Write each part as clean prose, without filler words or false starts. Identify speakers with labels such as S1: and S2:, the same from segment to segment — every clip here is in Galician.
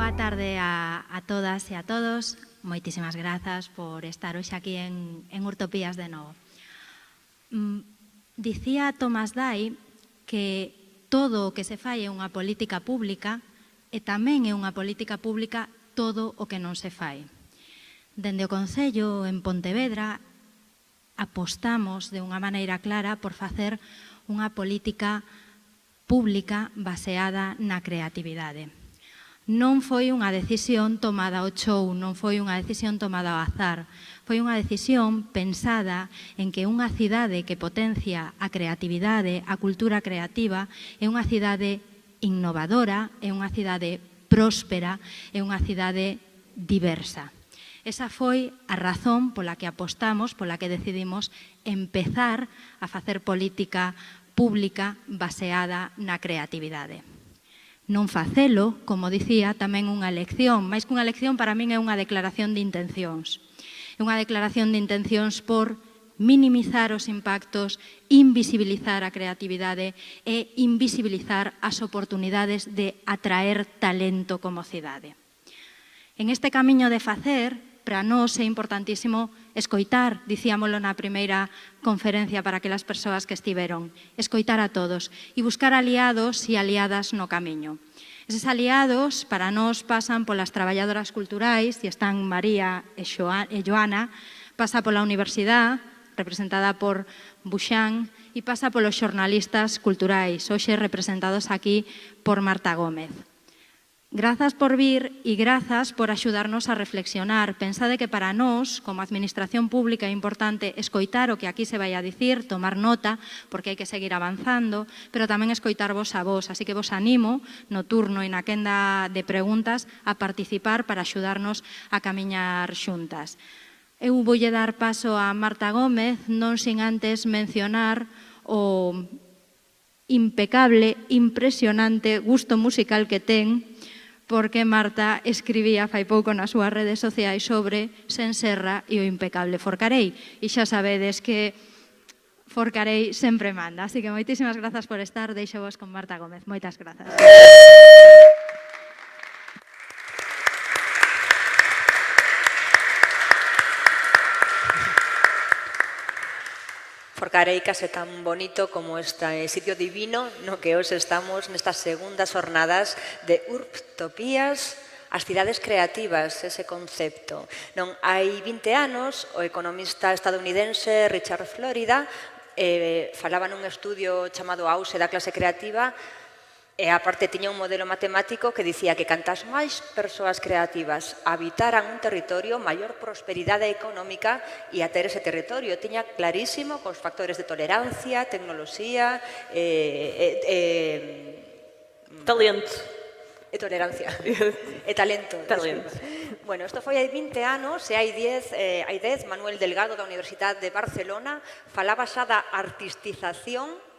S1: Boa tarde a todas e a todos. Moitísimas grazas por estar hoxe aquí en Urtopías de novo. Dicía Tomás Dai que todo o que se fai é unha política pública e tamén é unha política pública todo o que non se fai. Dende o Concello en Pontevedra apostamos de unha maneira clara por facer unha política pública baseada na creatividade. Non foi unha decisión tomada ao chou, non foi unha decisión tomada ao azar. Foi unha decisión pensada en que unha cidade que potencia a creatividade, a cultura creativa, é unha cidade innovadora, é unha cidade próspera, é unha cidade diversa. Esa foi a razón pola que apostamos, pola que decidimos empezar a facer política pública baseada na creatividade. Non facelo, como dicía, tamén unha elección. Mais que unha elección, para min é unha declaración de intencións. É unha declaración de intencións por minimizar os impactos, invisibilizar a creatividade e invisibilizar as oportunidades de atraer talento como cidade. En este camiño de facer, para nós é importantísimo escoitar, dicíamolo na primeira conferencia para aquelas persoas que estiveron, escoitar a todos e buscar aliados e aliadas no camiño. Eses aliados para nós pasan polas traballadoras culturais, e están María e Joana, pasa pola Universidade, representada por Buxán, e pasa polos xornalistas culturais, hoxe representados aquí por Marta Gómez. Grazas por vir e grazas por axudarnos a reflexionar. Pensade que para nós, como administración pública, é importante escoitar o que aquí se vai a dicir, tomar nota, porque hai que seguir avanzando, pero tamén escoitar vos a vos. Así que vos animo, no turno e na quenda de preguntas, a participar para axudarnos a camiñar xuntas. Eu voulle dar paso a Marta Gómez, non sin antes mencionar o impecable, impresionante gusto musical que ten, porque Marta escribía fai pouco nas súas redes sociais sobre Senserra e o impecable Forcarei. E xa sabedes que Forcarei sempre manda. Así que moitísimas grazas por estar. Deixo vos con Marta Gómez. Moitas grazas.
S2: Forcarei case tan bonito como este sitio divino no que hoxe estamos nestas segundas jornadas de Urtopías, as cidades creativas, ese concepto. Non, hai 20 anos, o economista estadounidense Richard Florida falaba nun estudio chamado Auxe da clase creativa. E aparte tiña un modelo matemático que dicía que cantas máis persoas creativas habitaran un territorio, maior prosperidade económica e a ter ese territorio. Tiña clarísimo cos factores de tolerancia, tecnoloxía
S3: Talento.
S2: E tolerancia. E talento. Bueno, isto foi hai 20 anos e hai 10 Manuel Delgado da Universidade de Barcelona falaba xa da artistización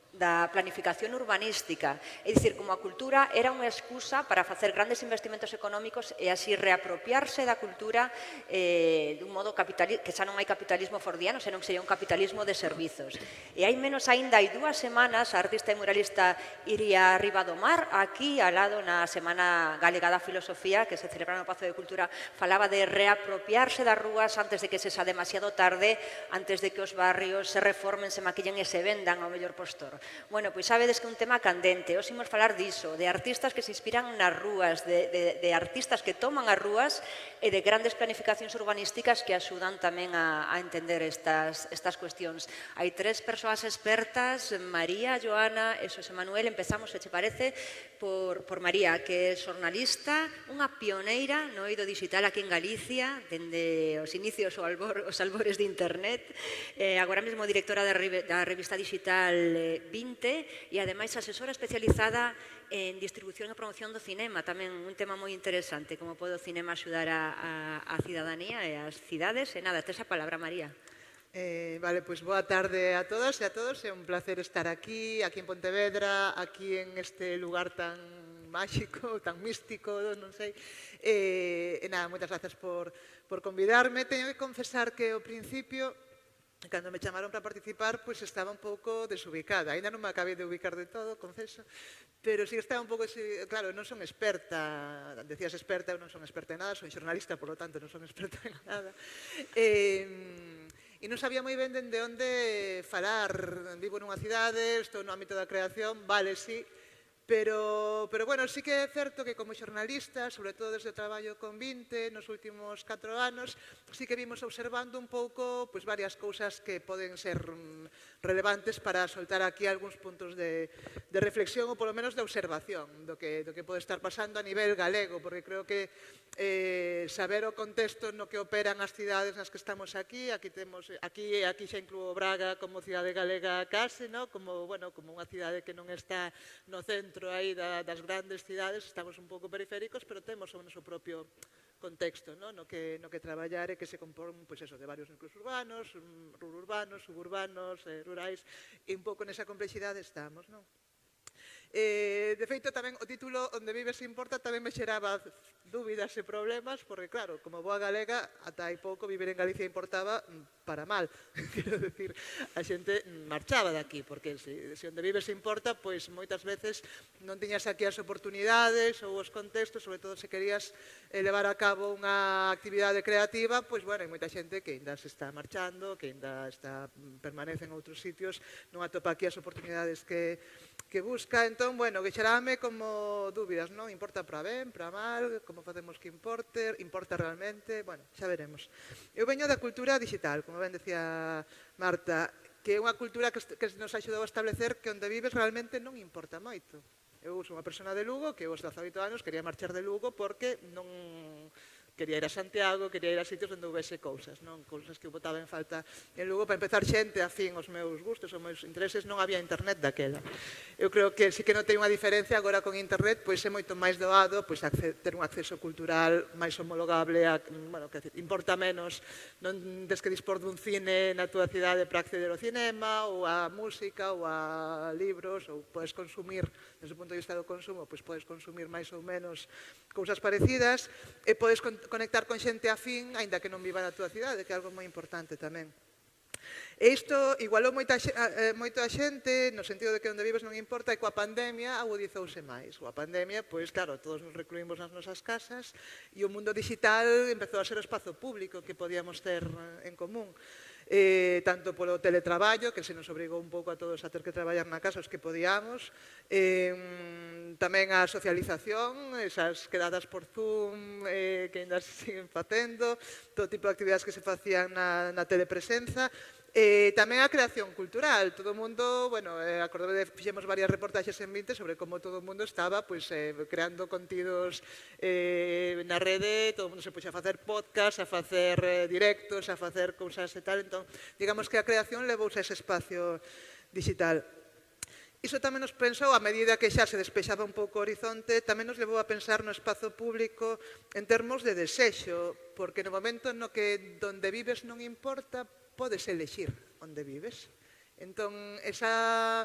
S2: da planificación urbanística. É dicir, como a cultura era unha excusa para facer grandes investimentos económicos e así reapropiarse da cultura dun modo que xa non hai capitalismo fordiano, senón que sería un capitalismo de servizos. E hai menos aínda, hai 2 semanas, a artista e muralista Iria Ribadomar, aquí ao lado na Semana Galega da Filosofía, que se celebra no Pazo de Cultura, falaba de reapropiarse das rúas antes de que se xa demasiado tarde, antes de que os barrios se reformen, se maquillen e se vendan ao mellor postor. Bueno, pois sabedes que é un tema candente. Hoxe imos falar diso, de artistas que se inspiran nas rúas, de artistas que toman as rúas e de grandes planificacións urbanísticas que axudan tamén a entender estas cuestións. Hai 3 persoas expertas, María, Joana e Xosé Manuel. Empezamos, se che parece, por María, que é xornalista, unha pioneira no eido digital aquí en Galicia, dende os inicios os albores de internet, agora mesmo directora da revista digital 20 e ademais asesora especializada en distribución e promoción do cinema, tamén un tema moi interesante, como pode o cinema axudar a cidadanía e as cidades. E nada, tes a palabra, María.
S4: Vale, pois boa tarde a todas e a todos. É un placer estar aquí en Pontevedra, aquí en este lugar tan máxico, tan místico, non sei. E nada, moitas grazas por convidarme. Teño que confesar que ao principio Cando me chamaron para participar, pois estaba un pouco desubicada. Ainda non me acabei de ubicar de todo, confeso, pero sí estaba un pouco... Claro, non son experta, decías experta, eu non son experta en nada, son xornalista, por lo tanto non son experta en nada. E non sabía moi ben dende onde falar. Vivo nunha cidade, estou no ámbito da creación, vale, sí, pero bueno, sí que é certo que como xornalista, sobre todo desde o traballo con 20, nos últimos 4 anos, sí que vimos observando un pouco pois, varias cousas que poden ser relevantes para soltar aquí algúns puntos de reflexión ou polo menos de observación do que pode estar pasando a nivel galego, porque creo que saber o contexto no que operan as cidades nas que estamos aquí xa incluo Braga como cidade galega case, ¿no? como unha cidade que non está no centro aí das grandes cidades, estamos un pouco periféricos, pero temos o noso propio contexto, ¿no? no que traballar e que se compón pues eso, de varios núcleos urbanos, rururbanos, suburbanos, rurais, e un pouco nesa complexidade estamos. ¿No? De feito, tamén o título Onde vives importa tamén me xeraba dúbidas e problemas, porque claro, como boa galega, ata hai pouco vivir en Galicia importaba para mal. Quero decir, a xente marchaba daqui, porque se onde vives importa, pois moitas veces non tiñas aquí as oportunidades ou os contextos, sobre todo se querías levar a cabo unha actividade creativa, pois bueno, hai moita xente que ainda se está marchando, que ainda permanece en outros sitios, non atopa aquí as oportunidades que busca. Entón, bueno, que xerábame como dúbidas, non? Importa para ben, para mal, como facemos que importa realmente, bueno, xa veremos. Eu veño da cultura digital, como ben decía Marta, que é unha cultura que nos axudou a establecer que onde vives realmente non importa moito. Eu sou unha persona de Lugo que aos 18 anos quería marchar de Lugo porque non... Quería ir a Santiago, quería ir a sitios onde houvese cousas, non? Cousas que botaba en falta. En Lugo, para empezar, xente afín aos meus gustos, aos meus intereses, non había internet daquela. Eu creo que sí que non ten unha diferencia agora con internet, pois é moito máis doado pois ter un acceso cultural máis homologable, bueno, que importa menos, non des que dispor dun cine na túa cidade para acceder ao cinema, ou a música, ou a libros, ou podes consumir, desde o punto de vista do consumo, pois podes consumir máis ou menos cousas parecidas, e podes conectar con xente afín, aínda que non viva na túa cidade, que é algo moi importante tamén. E isto igualou moito a xente, no sentido de que onde vives non importa, e coa pandemia agudizouse máis. Coa pandemia, pois claro, todos nos recluímos nas nosas casas e o mundo digital empezou a ser o espazo público que podíamos ter en común. Tanto polo teletraballo, que se nos obrigou un pouco a todos a ter que traballar na casa os que podíamos, tamén a socialización, esas quedadas por Zoom que ainda se siguen facendo, todo tipo de actividades que se facían na telepresenza, tamén a creación cultural. Todo o mundo, bueno, acordome de fixemos varias reportaxes en 20 sobre como todo o mundo estaba creando contidos na rede, todo o mundo se puxa a facer podcast, a facer directos, a facer cousas e tal. Entón, digamos que a creación levouse a ese espacio digital. Iso tamén nos pensou, a medida que xa se despexaba un pouco o horizonte, tamén nos levou a pensar no espazo público en termos de desexo, porque no momento no que donde vives non importa, podes elexir onde vives. Entón, esa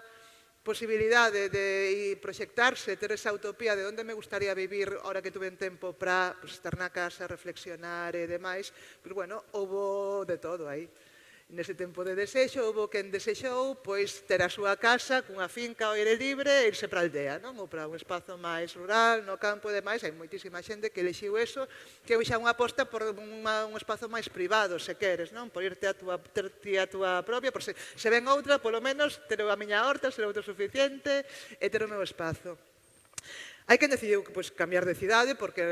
S4: posibilidade de proxectarse, ter esa utopía de onde me gustaría vivir ahora que tuve tempo para estar na casa, reflexionar e demais, pero bueno, houbo de todo aí. Nese tempo de desexo, houve quen desexou ter a súa casa cunha finca ao aire libre e irse para a aldea, non? Ou para un espazo máis rural, no campo e demais. Hai moitísima xente que elixiu eso, que é xa unha aposta por un espazo máis privado, se queres, non? Por irte ter a túa propia, por se ven outra, polo menos, ter a miña horta, ser autosuficiente e ter o meu espazo. Hai quen decidiu cambiar de cidade porque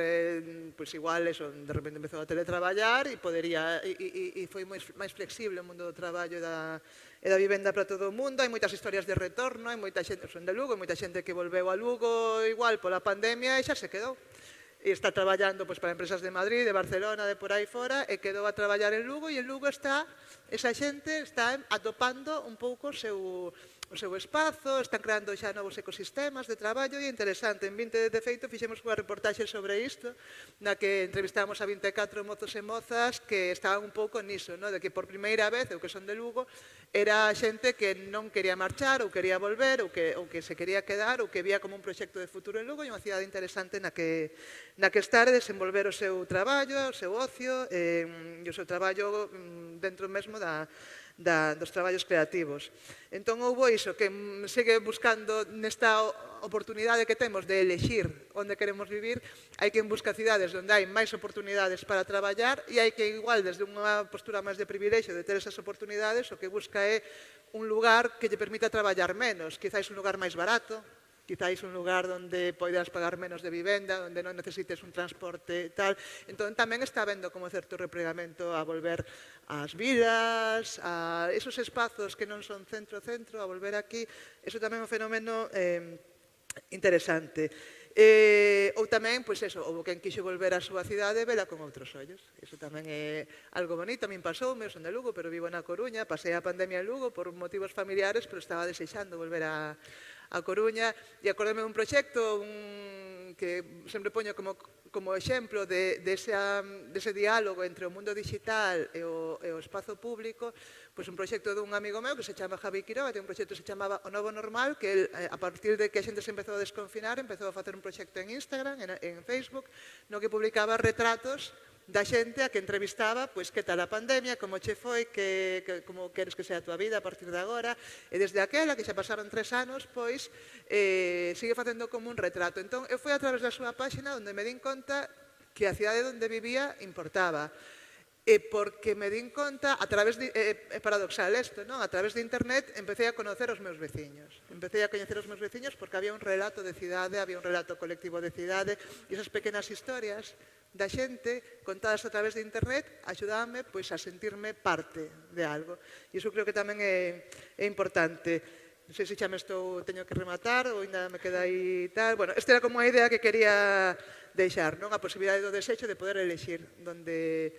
S4: igual de repente empezou a teletraballar e foi máis flexible o mundo do traballo e da vivenda para todo o mundo. Hai moitas historias de retorno, hai moita xente, son de Lugo, hai moita xente que volveu a Lugo igual pola pandemia e xa se quedou. E está traballando para empresas de Madrid, de Barcelona, de por aí fora, e quedou a traballar en Lugo, e en Lugo esa xente está atopando un pouco o seu espazo, están creando xa novos ecosistemas de traballo, e é interesante. En 20 de feito fixemos unha reportaxe sobre isto, na que entrevistamos a 24 mozos e mozas que estaban un pouco niso, de que por primeira vez, eu que son de Lugo, era xente que non quería marchar ou quería volver ou que se quería quedar ou que vía como un proxecto de futuro en Lugo e unha cidade interesante na que estar e desenvolver o seu traballo, o seu ocio e o seu traballo dentro mesmo dos traballos creativos. Entón, houve iso, que segue buscando nesta oportunidade que temos de elexir onde queremos vivir, hai quen busca cidades onde hai máis oportunidades para traballar e hai que igual desde unha postura máis de privilexio de ter esas oportunidades, o que busca é un lugar que lle permita traballar menos, quizáis un lugar máis barato, quizáis un lugar onde poidas pagar menos de vivenda, onde non necesites un transporte e tal. Entón, tamén está vendo como certo repregamento a volver ás vilas, a esos espazos que non son centro-centro, a volver aquí. Eso tamén é un fenómeno interesante. Ou tamén, pois eso, houve quen quixo volver á súa cidade e vela con outros ollos. Iso tamén é algo bonito, a min pasoume, eu son de Lugo, pero vivo na Coruña, pasei a pandemia en Lugo por motivos familiares, pero estaba desexando volver a Coruña e acordeme dun proxecto que sempre poño como exemplo dese diálogo entre o mundo digital e o espazo público, pois un proxecto dun amigo meu que se chama Javi Quiroga, ten un proxecto que se chamaba O Novo Normal, que el, a partir de que a xente se empezou a desconfinar, empezou a facer un proxecto en Instagram, en Facebook, no que publicaba retratos da xente a que entrevistaba, pois que tal a pandemia, como che foi, como queres que sea a tua vida a partir de agora, e desde aquela, que xa pasaron 3 anos, pois sigue facendo como un retrato. Entón, eu fui a través da súa páxina onde me din conta que a cidade onde vivía importaba. E porque me din conta, é paradoxal isto, non? A través de internet empecé a conocer os meus veciños. Empecé a coñecer os meus veciños porque había un relato de cidade, había un relato colectivo de cidade, e esas pequenas historias da xente contadas a través de internet axudábanme pois a sentirme parte de algo. E iso creo que tamén é importante. Non sei se xa teño que rematar ou ainda me queda aí tal. Bueno, esta era como a idea que quería deixar, non? A posibilidade do desexo de poder elexir onde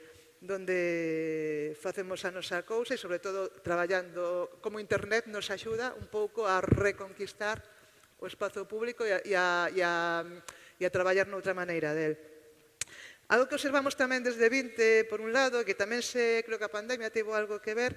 S4: facemos a nosa cousa e, sobre todo, traballando como internet nos axuda un pouco a reconquistar o espazo público e a traballar noutra maneira del. Algo que observamos tamén desde 20, por un lado, que tamén creo que a pandemia tivo algo que ver,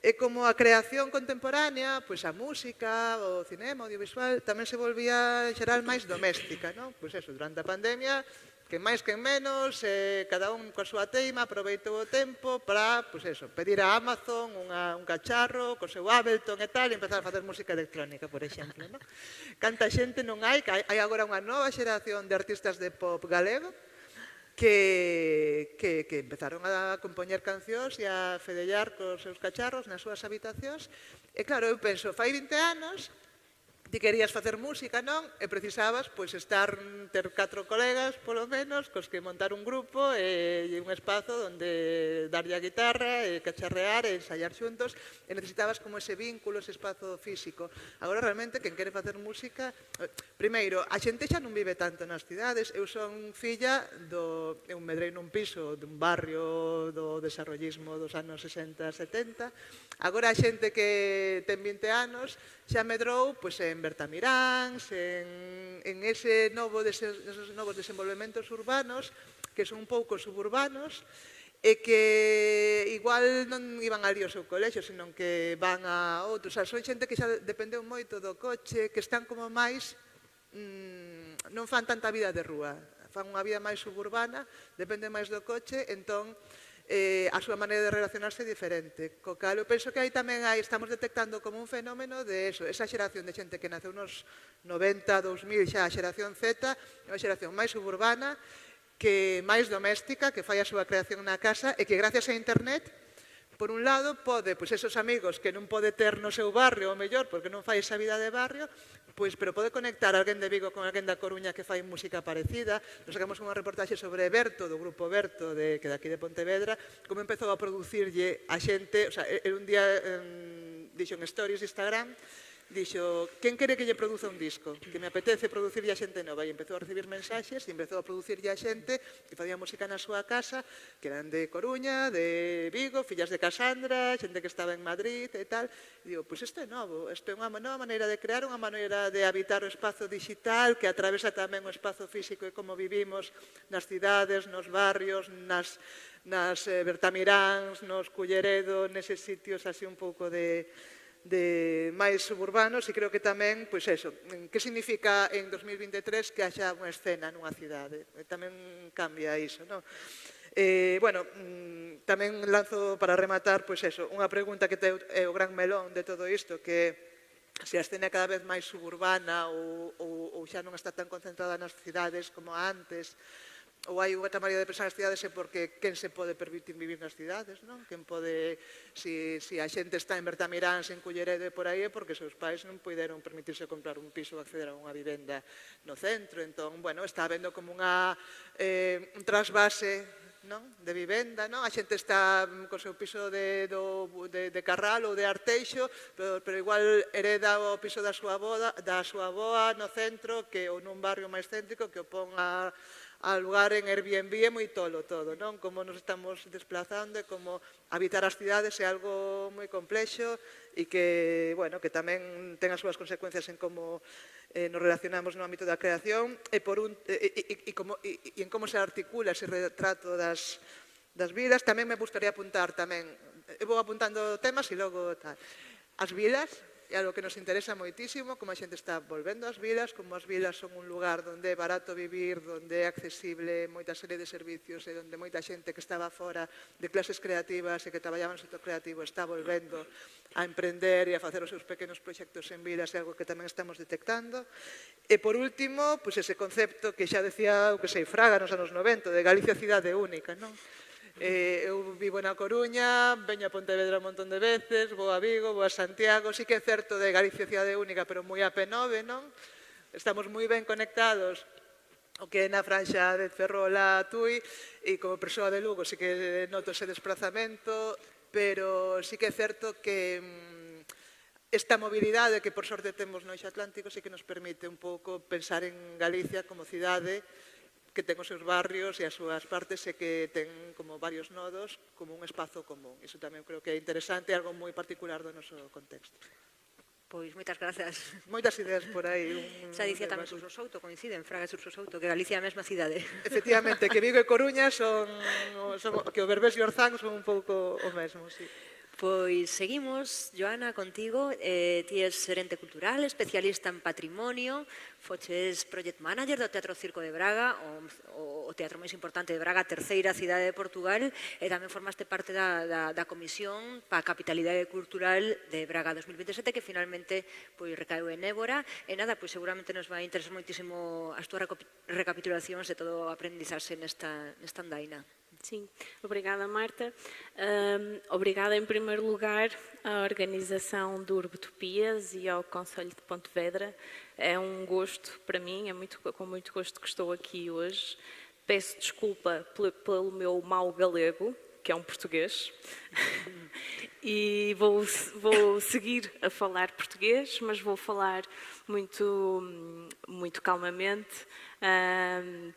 S4: é como a creación contemporánea, pois a música, o cinema, o audiovisual, tamén se volvía en xeral máis doméstica, non? Pois eso, durante a pandemia, que máis que menos, cada un coa súa teima aproveitou o tempo para, pois eso, pedir a Amazon un cacharro co seu Ableton e tal, e empezar a facer música electrónica, por exemplo, non? Canta xente non hai, que hai agora unha nova xeración de artistas de pop galego, que empezaron a compoñer cancións e a fedellar cos seus cacharros nas súas habitacións. E claro, eu penso, fai 20 anos, ti querías facer música, non? E precisabas ter 4 colegas, polo menos, cos que montar un grupo e un espazo onde darlle a guitarra e cacharrear e ensayar xuntos, e necesitabas como ese vínculo, ese espazo físico. Agora, realmente, quen quere facer música... Primeiro, a xente xa non vive tanto nas cidades. Eu son filla eu medrei nun piso dun barrio do desarrollismo dos anos 60-70. Agora a xente que ten 20 anos xa medrou en Bertamiráns, en esos novos desenvolvementos urbanos, que son un pouco suburbanos, e que igual non iban ali ao seu colexio, senón que van a outros. Son xente que xa dependeu moito do coche, que están como máis... non fan tanta vida de rúa, fan unha vida máis suburbana, dependen máis do coche, entón a súa maneira de relacionarse é diferente. Co cal, eu penso que aí tamén estamos detectando como un fenómeno de esa xeración de xente que naceu nos 90, 2000, xa a xeración Z, é unha xeración máis suburbana, que máis doméstica, que fai a súa creación na casa e que gracias a internet, por un lado, pode, esos amigos que non pode ter no seu barrio, ou mellor, porque non fai esa vida de barrio, pero pode conectar alguén de Vigo con alguén da Coruña que fai música parecida. Nos sacamos unha reportaxe sobre Berto, do grupo Berto, que daqui de Pontevedra, como empezou a producirlle a xente, un día dixo en stories de Instagram, dixo, quen quere que lle produza un disco? Que me apetece producirlle a xente nova. E empezou a recibir mensaxes e empezou a producirlle a xente que facía música na súa casa, que eran de Coruña, de Vigo, fillas de Casandra, xente que estaba en Madrid e tal. E digo, isto é novo, isto é unha nova maneira de crear, unha maneira de habitar o espazo digital que atravesa tamén o espazo físico e como vivimos nas cidades, nos barrios, nas Bertamiráns, nos Culleredo, neses sitios así un pouco de máis suburbanos, e creo que tamén, que significa en 2023 que haxa unha escena nunha cidade? Tamén cambia iso, non? Bueno, tamén lanzo para rematar, pois eso, unha pregunta que é o gran melón de todo isto, que se a escena é cada vez máis suburbana ou xa non está tan concentrada nas cidades como antes, ou hai unha tamaría de persoas nas cidades é porque quen se pode permitir vivir nas cidades, non? Quen pode, se a xente está en Bertamiráns, en Culleredo e por aí é porque seus pais non puderon permitirse comprar un piso ou acceder a unha vivenda no centro. Entón, bueno, está habendo como un trasvase, non? De vivenda, non? A xente está co seu piso de Carral ou de Arteixo, pero igual hereda o piso da súa avoa no centro ou nun barrio máis céntrico que o pon a lugar en Airbnb é moi tolo todo, non? Como nos estamos desplazando e como habitar as cidades é algo moi complexo e que, bueno, que tamén ten as súas consecuencias en como nos relacionamos no ámbito da creación e en como se articula ese retrato das vilas. Tamén me gustaría apuntar tamén, eu vou apuntando temas e logo tal. As vilas é algo que nos interesa moitísimo, como a xente está volvendo ás vilas, como as vilas son un lugar onde é barato vivir, onde é accesible moita serie de servicios e onde moita xente que estaba fora de clases creativas e que traballaba no sector creativo está volvendo a emprender e a facer os seus pequenos proxectos en vilas, é algo que tamén estamos detectando. E por último, pois ese concepto que xa decía, o que sei, Fraga nos anos 90, de Galicia cidade única, non? Eu vivo na Coruña, veño a Pontevedra un montón de veces, vou a Vigo, vou a Santiago, sí que é certo de Galicia cidade única, pero moi a P9, non? Estamos moi ben conectados o que é na franxa de Ferrol a Tui, e como persoa de Lugo sí que noto ese desplazamento, pero sí que é certo que esta mobilidade que por sorte temos no Eixo Atlántico sí que nos permite un pouco pensar en Galicia como cidade que ten os seus barrios e as súas partes e que ten como varios nodos como un espazo común. Iso tamén creo que é interesante e algo moi particular do noso contexto.
S2: Pois moitas grazas.
S4: Moitas ideas por aí.
S2: Xa dicía tamén Surso Souto, coinciden, Fraga e Surso Souto, que Galicia é a mesma cidade.
S4: Efectivamente, que Vigo e Coruña que o Berbés e Orzán son un pouco o mesmo, sí.
S2: Pois seguimos, Joana, contigo. Ti és xerente cultural, especialista en patrimonio, foches project manager do Teatro Circo de Braga, o teatro máis importante de Braga, a terceira cidade de Portugal, e tamén formaste parte da comisión para a capitalidade cultural de Braga 2027, que finalmente recaeu en Évora. E nada, seguramente nos vai interesar moitísimo as túas recapitulacións e todo o aprendizaxe nesta andaina.
S3: Sim, obrigada Marta. Obrigada em primeiro lugar à organização do Urbtopias e ao Conselho de Pontevedra. É um gosto para mim, com muito gosto que estou aqui hoje. Peço desculpa pelo meu mau galego, que é um português, e vou seguir a falar português, mas vou falar muito calmamente,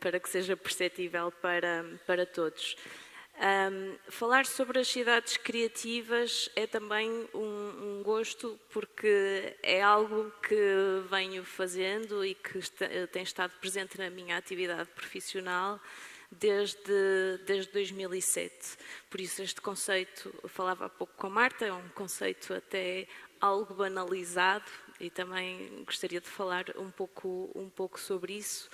S3: para que seja perceptível para todos. Falar sobre as cidades criativas é também um gosto, porque é algo que venho fazendo e que tem estado presente na minha atividade profissional desde 2007. Por isso este conceito, eu falava há pouco com a Marta, é um conceito até algo banalizado e também gostaria de falar um pouco sobre isso.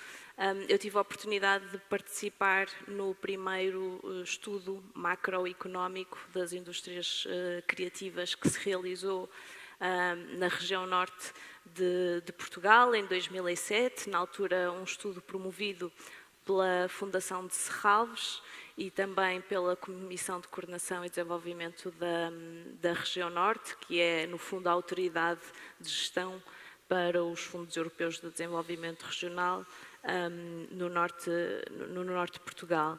S3: Eu tive a oportunidade de participar no primeiro estudo macroeconómico das indústrias criativas que se realizou na região norte de Portugal em 2007, na altura um estudo promovido pela Fundação de Serralves e também pela Comissão de Coordenação e Desenvolvimento da Região Norte, que é, no fundo, a autoridade de gestão para os Fundos Europeus de Desenvolvimento Regional no norte de Portugal.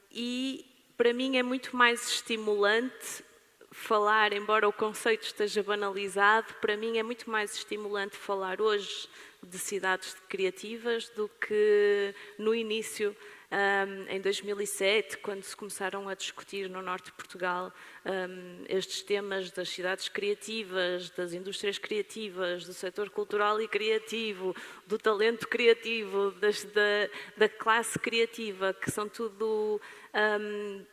S3: E, para mim, é muito mais estimulante falar, embora o conceito esteja banalizado, para mim é muito mais estimulante falar hoje de cidades criativas do que no início, em 2007, quando se começaram a discutir no norte de Portugal estes temas das cidades criativas, das indústrias criativas, do setor cultural e criativo, do talento criativo, da classe criativa, que são tudo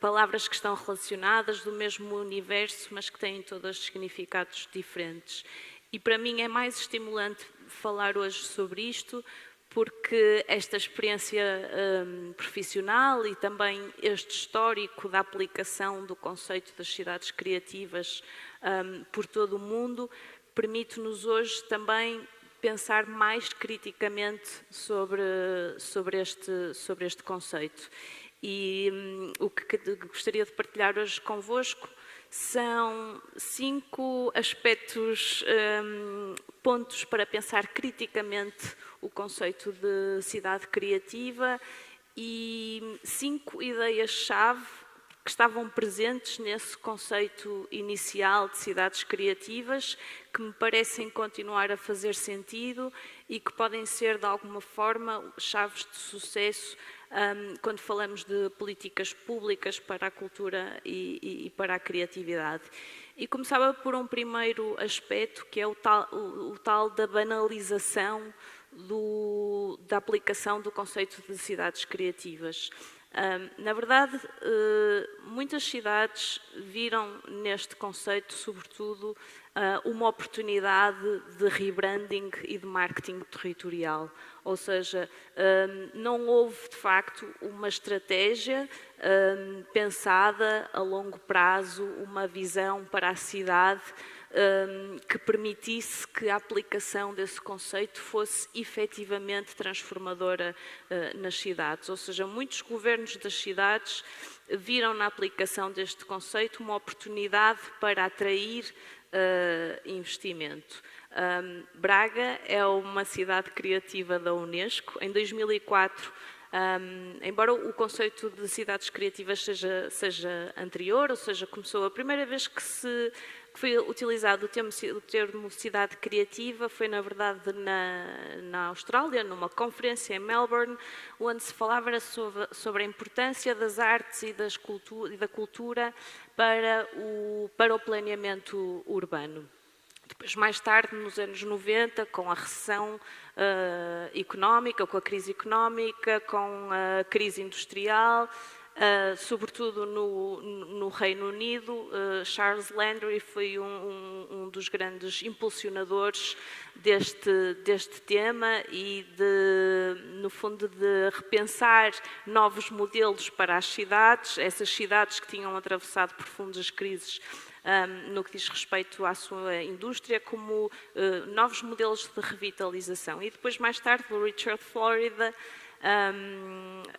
S3: palavras que estão relacionadas do mesmo universo, mas que têm todos significados diferentes. E para mim é mais estimulante falar hoje sobre isto, porque esta experiência profissional e também este histórico da aplicação do conceito das cidades criativas por todo o mundo permite-nos hoje também pensar mais criticamente sobre este conceito. E o que gostaria de partilhar hoje convosco são 5 aspectos, pontos para pensar criticamente o conceito de cidade criativa e 5 ideias-chave que estavam presentes nesse conceito inicial de cidades criativas, que me parecem continuar a fazer sentido e que podem ser, de alguma forma, chaves de sucesso quando falamos de políticas públicas para a cultura e para a criatividade. E começava por um primeiro aspecto, que é o tal da banalização da aplicação do conceito de cidades criativas. Na verdade, muitas cidades viram neste conceito, sobretudo, uma oportunidade de rebranding e de marketing territorial. Ou seja, não houve, de facto, uma estratégia pensada a longo prazo, uma visão para a cidade que permitisse que a aplicação desse conceito fosse efetivamente transformadora nas cidades. Ou seja, muitos governos das cidades viram na aplicação deste conceito uma oportunidade para atrair investimento. Braga é uma cidade criativa da Unesco. Em 2004, embora o conceito de cidades criativas seja anterior, ou seja, começou a primeira vez que foi utilizado o termo cidade criativa foi, na verdade, na Austrália, numa conferência em Melbourne, onde se falava sobre a importância das artes e da cultura para o planeamento urbano. Depois, mais tarde, nos anos 90, com a recessão económica, com a crise económica, com a crise industrial, sobretudo no Reino Unido, Charles Landry foi um dos grandes impulsionadores deste tema e, no fundo, de repensar novos modelos para as cidades, essas cidades que tinham atravessado profundas crises no que diz respeito à sua indústria, como novos modelos de revitalização. E depois, mais tarde, o Richard Florida,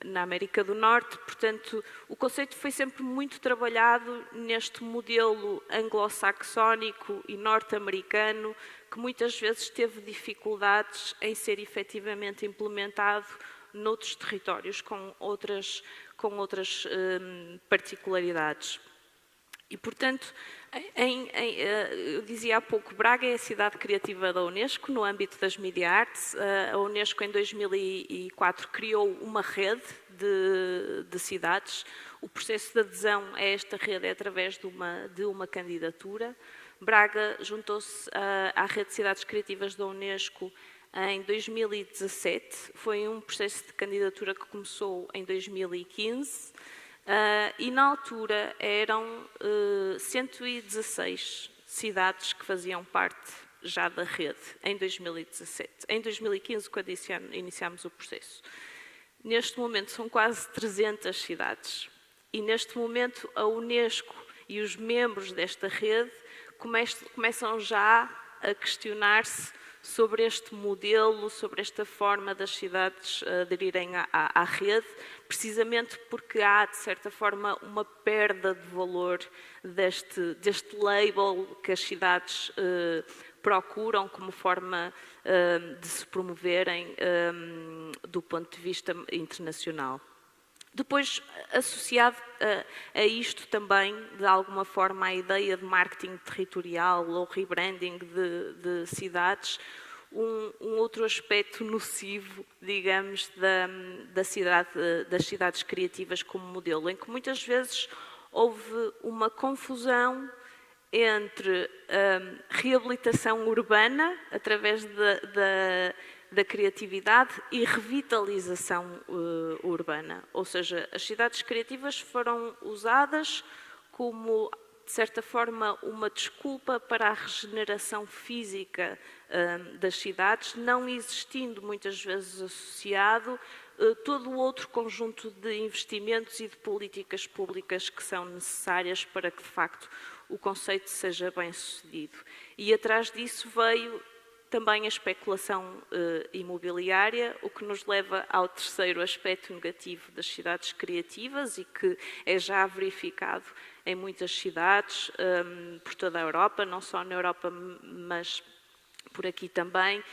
S3: na América do Norte. Portanto, o conceito foi sempre muito trabalhado neste modelo anglo-saxónico e norte-americano, que muitas vezes teve dificuldades em ser efetivamente implementado noutros territórios com outras particularidades. E, portanto, eu dizia há pouco, Braga é a cidade criativa da Unesco no âmbito das Media Arts. A Unesco, em 2004, criou uma rede de cidades. O processo de adesão a esta rede é através de uma candidatura. Braga juntou-se à rede de cidades criativas da Unesco em 2017. Foi um processo de candidatura que começou em 2015. E na altura eram 116 cidades que faziam parte já da rede, em 2017. Em 2015, quando iniciámos o processo. Neste momento são quase 300 cidades. E neste momento a Unesco e os membros desta rede começam já a questionar-se sobre este modelo, sobre esta forma das cidades aderirem à rede, precisamente porque há, de certa forma, uma perda de valor deste label que as cidades procuram como forma de se promoverem do ponto de vista internacional. Depois, associado a isto também, de alguma forma, a ideia de marketing territorial ou rebranding de cidades, um outro aspecto nocivo, digamos, das cidades criativas como modelo, em que muitas vezes houve uma confusão entre reabilitação urbana, através da criatividade, e revitalização urbana. Ou seja, as cidades criativas foram usadas como, de de certa forma, uma desculpa para a regeneração física das cidades, não existindo muitas vezes associado todo o outro conjunto de investimentos e de políticas públicas que são necessárias para que, de facto, o conceito seja bem sucedido. E atrás disso veio também a especulação imobiliária, o que nos leva ao terceiro aspecto negativo das cidades criativas e que é já verificado em muitas cidades por toda a Europa, não só na Europa, mas por aqui também,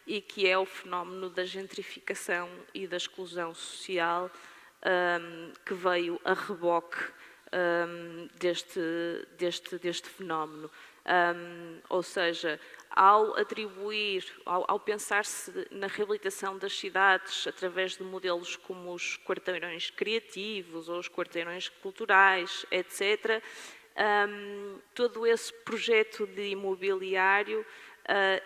S3: e que é o fenómeno da gentrificação e da exclusão social que veio a reboque deste fenómeno. Ou seja, ao pensar-se na reabilitação das cidades através de modelos como os quarteirões criativos ou os quarteirões culturais, etc., todo esse projeto de imobiliário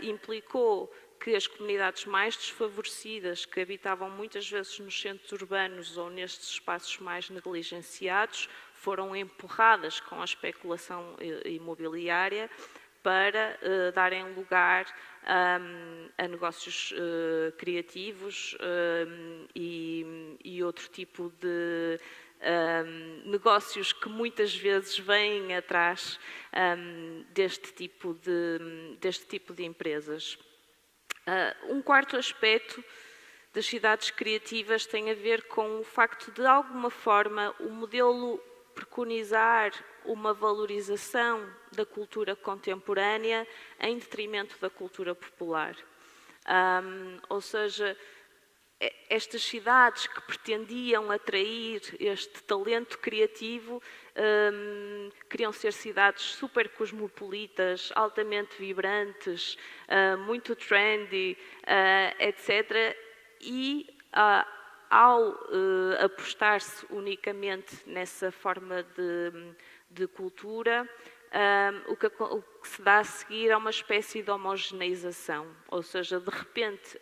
S3: implicou que as comunidades mais desfavorecidas, que habitavam muitas vezes nos centros urbanos ou nestes espaços mais negligenciados, foram empurradas com a especulação imobiliária para darem lugar a negócios criativos e outro tipo de negócios que muitas vezes vêm atrás deste tipo de empresas. Um quarto aspecto das cidades criativas tem a ver com o facto de alguma forma, o modelo preconizar uma valorização da cultura contemporânea em detrimento da cultura popular. Ou seja, estas cidades que pretendiam atrair este talento criativo queriam ser cidades super cosmopolitas, altamente vibrantes, muito trendy, etc. E ao apostar-se unicamente nessa forma de cultura, o que se dá a seguir é uma espécie de homogeneização, ou seja, de repente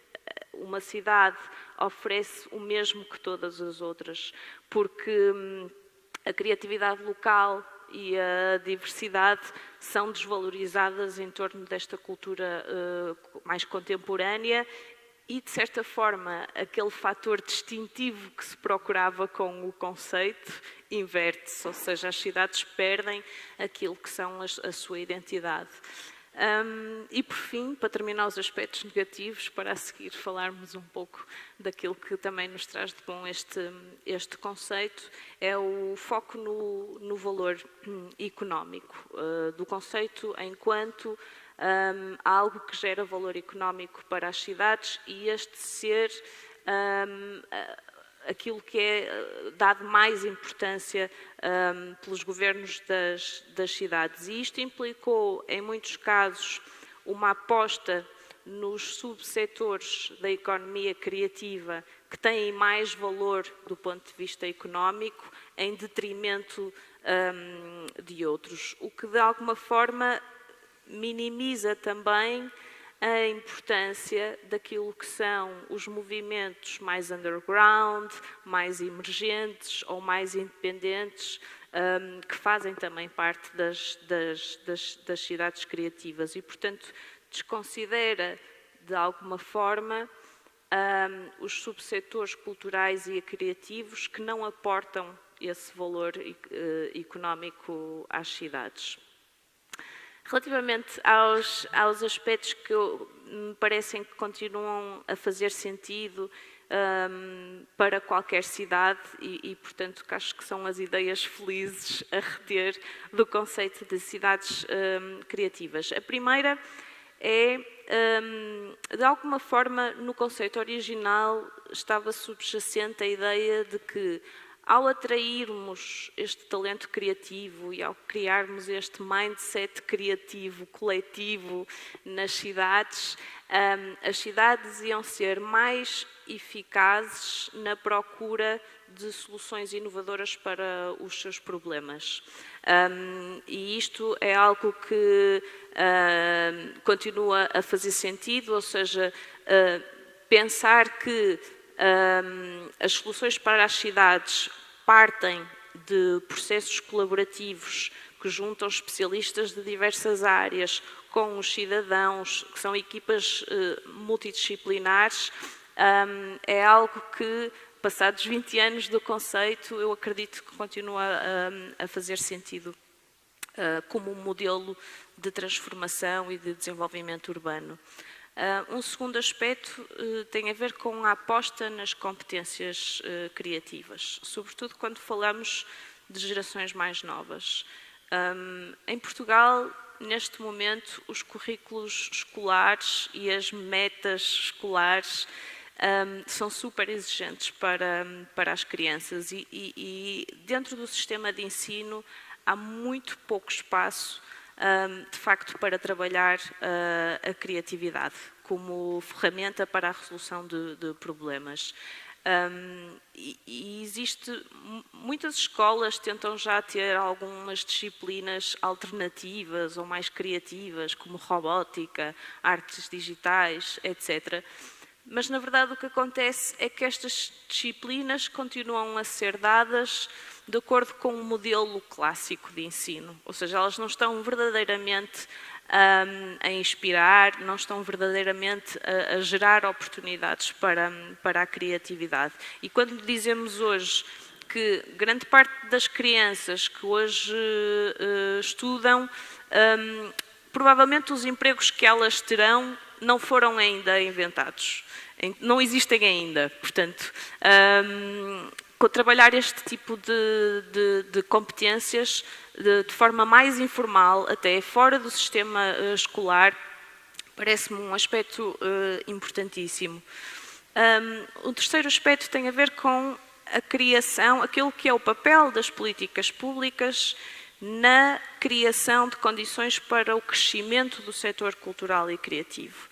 S3: uma cidade oferece o mesmo que todas as outras, porque a criatividade local e a diversidade são desvalorizadas em torno desta cultura mais contemporânea e, de certa forma, aquele fator distintivo que se procurava com o conceito inverte-se, ou seja, as cidades perdem aquilo que são a sua identidade. E, por fim, para terminar os aspectos negativos, para a seguir falarmos um pouco daquilo que também nos traz de bom este conceito, é o foco no valor económico do conceito enquanto algo que gera valor económico para as cidades e este ser aquilo que é dado mais importância pelos governos das cidades. E isto implicou, em muitos casos, uma aposta nos subsetores da economia criativa que têm mais valor do ponto de vista económico, em detrimento de outros, o que de alguma forma minimiza também a importância daquilo que são os movimentos mais underground, mais emergentes ou mais independentes, que fazem também parte das cidades criativas e, portanto, desconsidera de alguma forma os subsetores culturais e criativos que não aportam esse valor económico às cidades. Relativamente aos aspectos que me parecem que continuam a fazer sentido para qualquer cidade e, portanto, que acho que são as ideias felizes a reter do conceito de cidades criativas. A primeira é, de alguma forma, no conceito original estava subjacente a ideia de que ao atrairmos este talento criativo e ao criarmos este mindset criativo coletivo nas cidades, as cidades iam ser mais eficazes na procura de soluções inovadoras para os seus problemas. E isto é algo que continua a fazer sentido, ou seja, pensar que as soluções para as cidades partem de processos colaborativos que juntam especialistas de diversas áreas com os cidadãos, que são equipas multidisciplinares, é algo que, passados 20 anos do conceito, eu acredito que continua a fazer sentido como um modelo de transformação e de desenvolvimento urbano. Um segundo aspecto tem a ver com a aposta nas competências criativas, sobretudo quando falamos de gerações mais novas. Em Portugal, neste momento, os currículos escolares e as metas escolares são super exigentes para as crianças e dentro do sistema de ensino há muito pouco espaço, de facto, para trabalhar a criatividade como ferramenta para a resolução de problemas. E muitas escolas tentam já ter algumas disciplinas alternativas ou mais criativas, como robótica, artes digitais, etc. Mas, na verdade, o que acontece é que estas disciplinas continuam a ser dadas de acordo com o modelo clássico de ensino. Ou seja, elas não estão verdadeiramente a inspirar, não estão verdadeiramente a gerar oportunidades para a criatividade. E quando dizemos hoje que grande parte das crianças que hoje estudam, provavelmente os empregos que elas terão não foram ainda inventados, não existem ainda. Portanto, trabalhar este tipo de competências de forma mais informal, até fora do sistema escolar, parece-me um aspecto importantíssimo. O terceiro aspecto tem a ver com a criação, aquilo que é o papel das políticas públicas na criação de condições para o crescimento do setor cultural e criativo.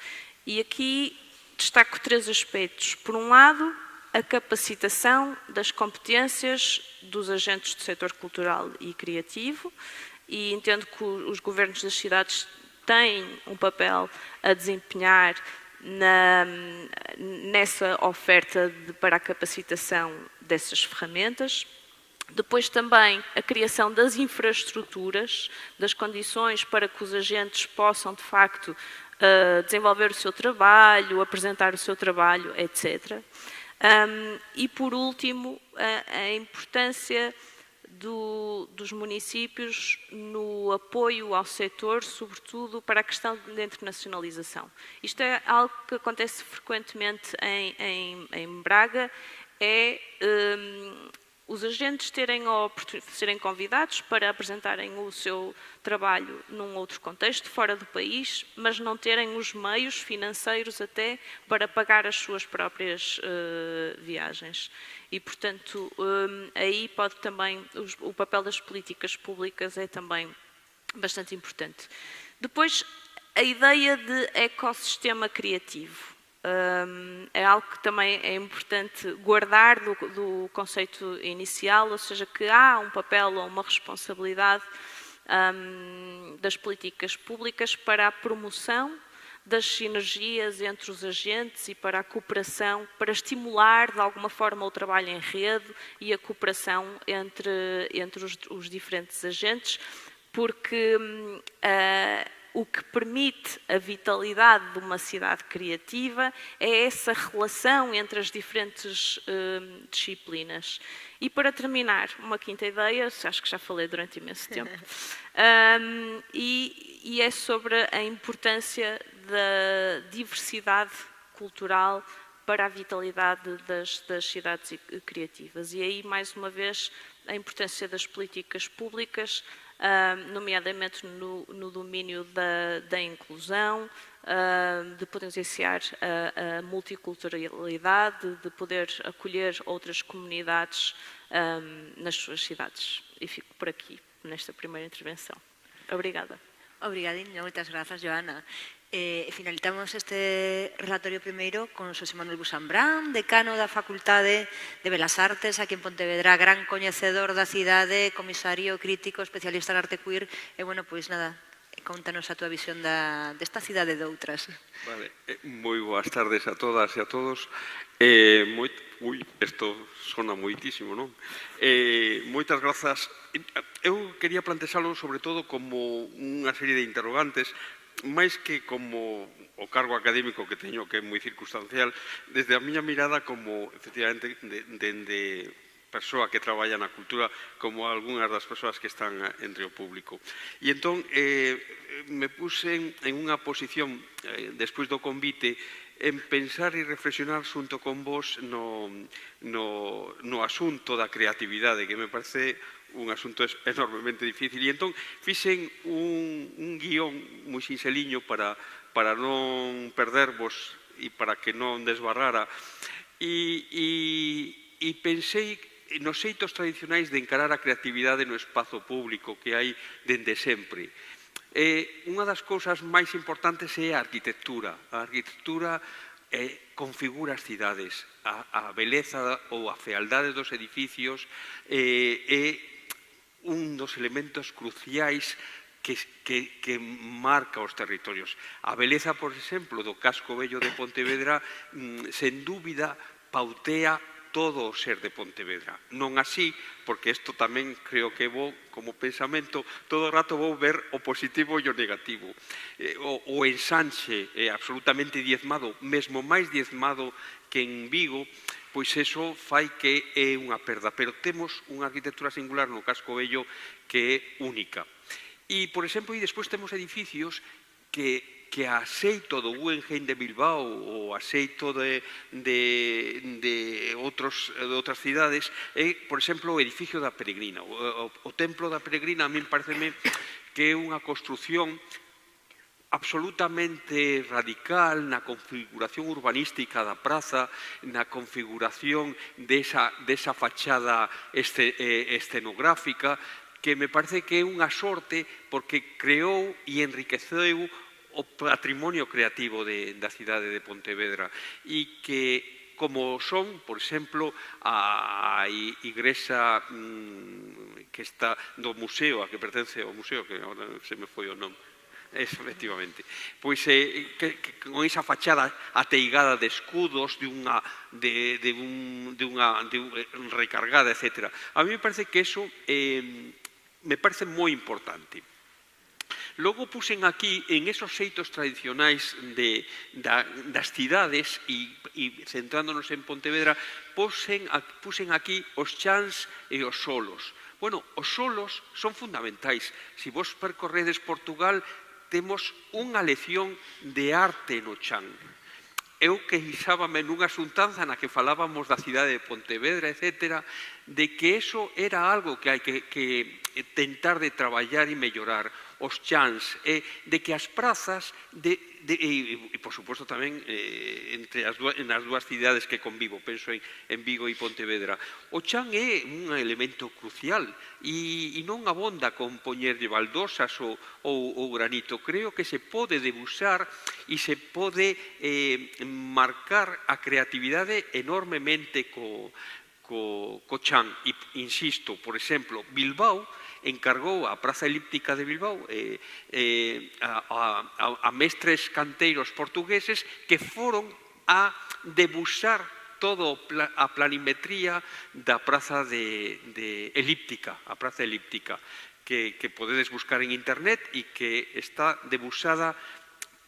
S3: E aqui destaco 3 aspectos. Por um lado, a capacitação das competências dos agentes do setor cultural e criativo, e entendo que os governos das cidades têm um papel a desempenhar nessa oferta para a capacitação dessas ferramentas. Depois também a criação das infraestruturas, das condições para que os agentes possam, de facto, desenvolver o seu trabalho, apresentar o seu trabalho, etc. E, por último, a importância dos municípios no apoio ao setor, sobretudo para a questão da internacionalização. Isto é algo que acontece frequentemente em Braga, os agentes serem convidados para apresentarem o seu trabalho num outro contexto, fora do país, mas não terem os meios financeiros até para pagar as suas próprias viagens. E, portanto, aí pode também, o papel das políticas públicas é também bastante importante. Depois, a ideia de ecossistema criativo. É algo que também é importante guardar do conceito inicial, ou seja, que há um papel ou uma responsabilidade das políticas públicas para a promoção das sinergias entre os agentes e para a cooperação, para estimular de alguma forma o trabalho em rede e a cooperação entre os diferentes agentes, porque o que permite a vitalidade de uma cidade criativa é essa relação entre as diferentes disciplinas. E para terminar, uma quinta ideia, acho que já falei durante imenso tempo, e é sobre a importância da diversidade cultural para a vitalidade das cidades criativas. E aí, mais uma vez, a importância das políticas públicas, nomeadamente no domínio da inclusão, de potenciar a multiculturalidade, de poder acolher outras comunidades nas suas cidades. E fico por aqui, nesta primeira intervenção. Obrigada.
S2: Obrigadinho, moitas grazas, Joana. Finalizamos este relatorio primeiro con Xosé Manuel Busambrán, decano da Facultade de Belas Artes, aquí en Pontevedra, gran coñecedor da cidade, comisario crítico, especialista en arte queer, e, bueno, pois nada, Contanos a túa visión desta cidade e de outras.
S5: Vale, moi boas tardes a todas e a todos. Isto sona moitísimo, non? Moitas grazas. Eu quería plantexalo sobre todo como unha serie de interrogantes, máis que como o cargo académico que teño, que é moi circunstancial, desde a miña mirada como, efectivamente, dende persoa que traballa na cultura, como algunhas das persoas que están entre o público. E entón, me puse en unha posición, despois do convite, en pensar e reflexionar xunto con vos no asunto da creatividade, que me parece un asunto enormemente difícil. E entón, fixen un guión moi sinxeliño para non perdervos e para que non desbarrara. E pensei nos xeitos tradicionais de encarar a creatividade no espazo público que hai dende sempre. Unha das cousas máis importantes é a arquitectura. A arquitectura configura as cidades. A beleza ou a fealdade dos edificios é un dos elementos cruciais que marca os territorios. A beleza, por exemplo, do casco vello de Pontevedra, sen dúbida, pautea todo o ser de Pontevedra. Non así, porque isto tamén creo que vou, como pensamento, todo o rato vou ver o positivo e o negativo. O ensanche é absolutamente diezmado, mesmo máis diezmado que en Vigo, pois eso fai que é unha perda. Pero temos unha arquitectura singular no casco vello que é única. E, por exemplo, e despois temos edificios que a xeito do Guggenheim de Bilbao ou a xeito de outras cidades é, por exemplo, o edificio da Peregrina. O templo da Peregrina a min pareceme que é unha construción absolutamente radical na configuración urbanística da praza, na configuración desa fachada escenográfica, que me parece que é unha sorte porque creou e enriqueceu o patrimonio creativo da cidade de Pontevedra e que, como son, por exemplo, a igrexa que está do museo, a que pertence ao museo, que agora se me foi o nome, efectivamente, pois con esa fachada ateigada de escudos, recargada, etc. A mí me parece que eso me parece moi importante. Logo puxen aquí, en esos xeitos tradicionais das cidades e centrándonos en Pontevedra, puxen aquí os chans e os solos. Bueno, os solos son fundamentais. Se vos percorredes Portugal, temos unha lección de arte no chan. Eu queixábame nunha xuntanza na que falábamos da cidade de Pontevedra, etc., de que eso era algo que hai que tentar de traballar e mellorar. Os chans, de que as prazas, e por suposto tamén nas dúas cidades que convivo, penso en Vigo e Pontevedra, o chan é un elemento crucial e non abonda con poñerlle baldosas ou granito. Creo que se pode debuxar e se pode marcar a creatividade enormemente co chan. E insisto, por exemplo, Bilbao encargou a Praza Elíptica de Bilbao a mestres canteiros portugueses que foron a debuxar toda a planimetría da Praza Elíptica, a Praza Elíptica, que podedes buscar en internet e que está debuxada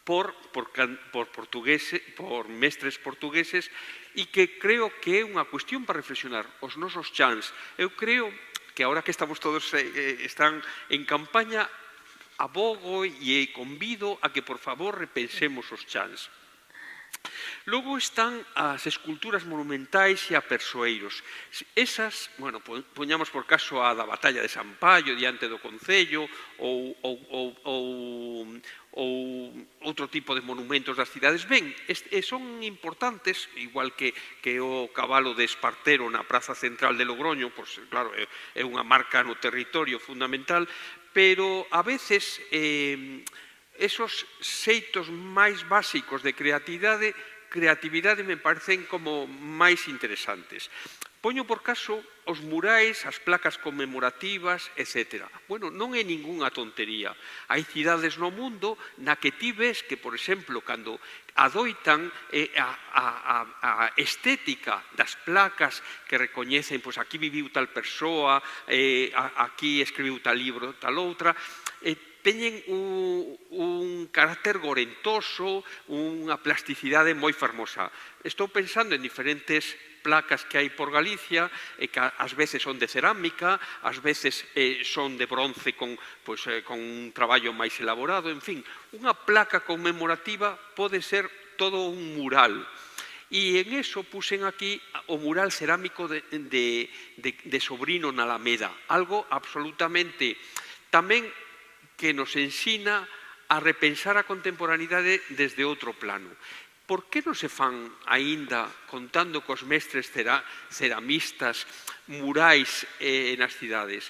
S5: por mestres portugueses e que creo que é unha cuestión para reflexionar os nosos chans. Eu creo que agora que estamos todos están en campaña, abogo e convido a que, por favor, repensemos os chans. Logo están as esculturas monumentais e a persoeiros. Esas, bueno, poñamos por caso a da Batalla de San Paio diante do Concello ou outro tipo de monumentos das cidades. Ben, son importantes, igual que o cabalo de Espartero na Praza Central de Logroño, pois, claro, é unha marca no territorio fundamental, pero a veces esos xeitos máis básicos de creatividade creatividade me parecen como máis interesantes. Poño por caso os murais, as placas conmemorativas, etc. Bueno, non é ningunha tontería. Hai cidades no mundo na que ti ves que, por exemplo, cando adoitan a estética das placas que recoñecen, pois aquí viviu tal persoa, aquí escribiu tal libro, tal outra, teñen un carácter gorentoso, unha plasticidade moi fermosa. Estou pensando en diferentes placas que hai por Galicia, que ás veces son de cerámica, ás veces son de bronce con un traballo máis elaborado, en fin, unha placa conmemorativa pode ser todo un mural. E en eso puxen aquí o mural cerámico de Sobrino na Alameda, algo absolutamente tamén que nos ensina a repensar a contemporaneidade desde outro plano. Por que non se fan aínda, contando cos mestres ceramistas, murais nas cidades?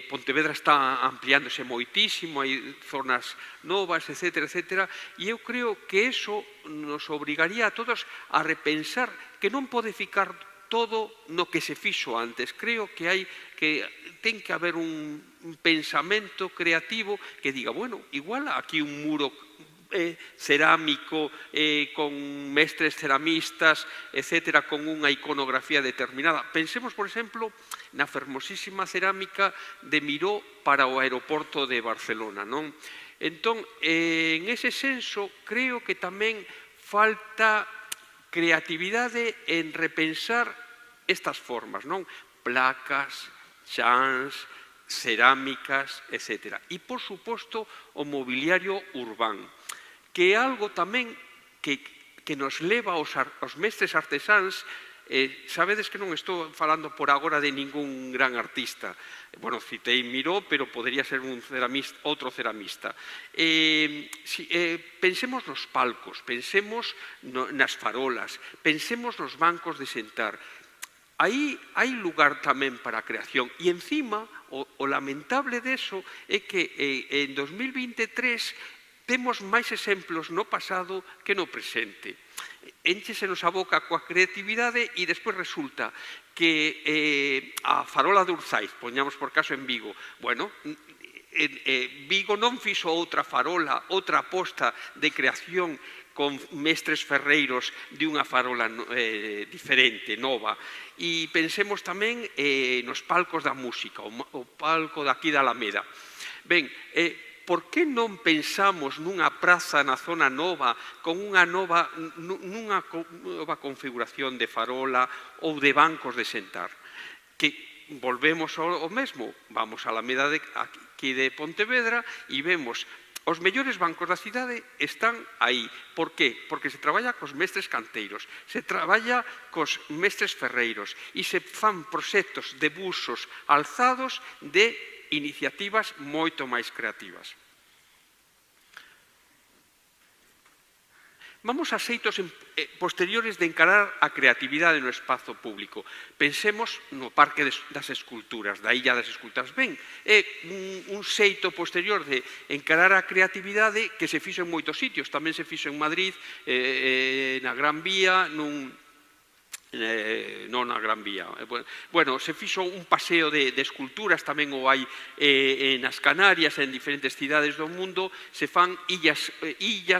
S5: Pontevedra está ampliándose moitísimo, hai zonas novas, etc., etc., e eu creo que eso nos obrigaría a todos a repensar que non pode ficar todo no que se fixo antes. Creo que ten que haber un pensamento creativo que diga, bueno, igual aquí un muro cerámico, con mestres ceramistas, etc., con unha iconografía determinada. Pensemos, por exemplo, na fermosísima cerámica de Miró para o aeroporto de Barcelona, non? Entón, en ese senso, creo que tamén falta creatividade en repensar estas formas, non? Placas, chans, cerámicas, etc. E, por suposto, o mobiliario urbán, que é algo tamén que nos leva aos mestres artesáns. Sabedes que non estou falando por agora de ningún gran artista. Bueno, citei Miró, pero podría ser outro ceramista. Pensemos nos palcos, pensemos nas farolas, pensemos nos bancos de sentar. Aí hai lugar tamén para a creación. E, encima, o lamentable deso é que en 2023 temos máis exemplos no pasado que no presente. Énchesenos a boca coa creatividade e despois resulta que a farola de Urzaiz, poñamos por caso en Vigo, bueno, Vigo non fixo outra farola, outra aposta de creación con mestres ferreiros de unha farola diferente, nova. E pensemos tamén nos palcos da música, o palco daqui da Alameda. Ben, por que non pensamos nunha praza na zona nova con nunha nova configuración de farola ou de bancos de sentar? Que volvemos ao mesmo, vamos a Alameda aquí de Pontevedra e vemos os mellores bancos da cidade están aí. Por qué? Porque se traballa cos mestres canteiros, se traballa cos mestres ferreiros e se fan proxectos de busos alzados de iniciativas moito máis creativas. Vamos a xeitos posteriores de encarar a creatividade no espazo público. Pensemos no Parque das Esculturas, da Illa das Esculturas. Ben, é un xeito posterior de encarar a creatividade que se fixo en moitos sitios. Tamén se fixo en Madrid, na Gran Vía, non na Gran Vía. Bueno, se fixo un paseo de esculturas, tamén o hai nas Canarias, en diferentes cidades do mundo, se fan illas,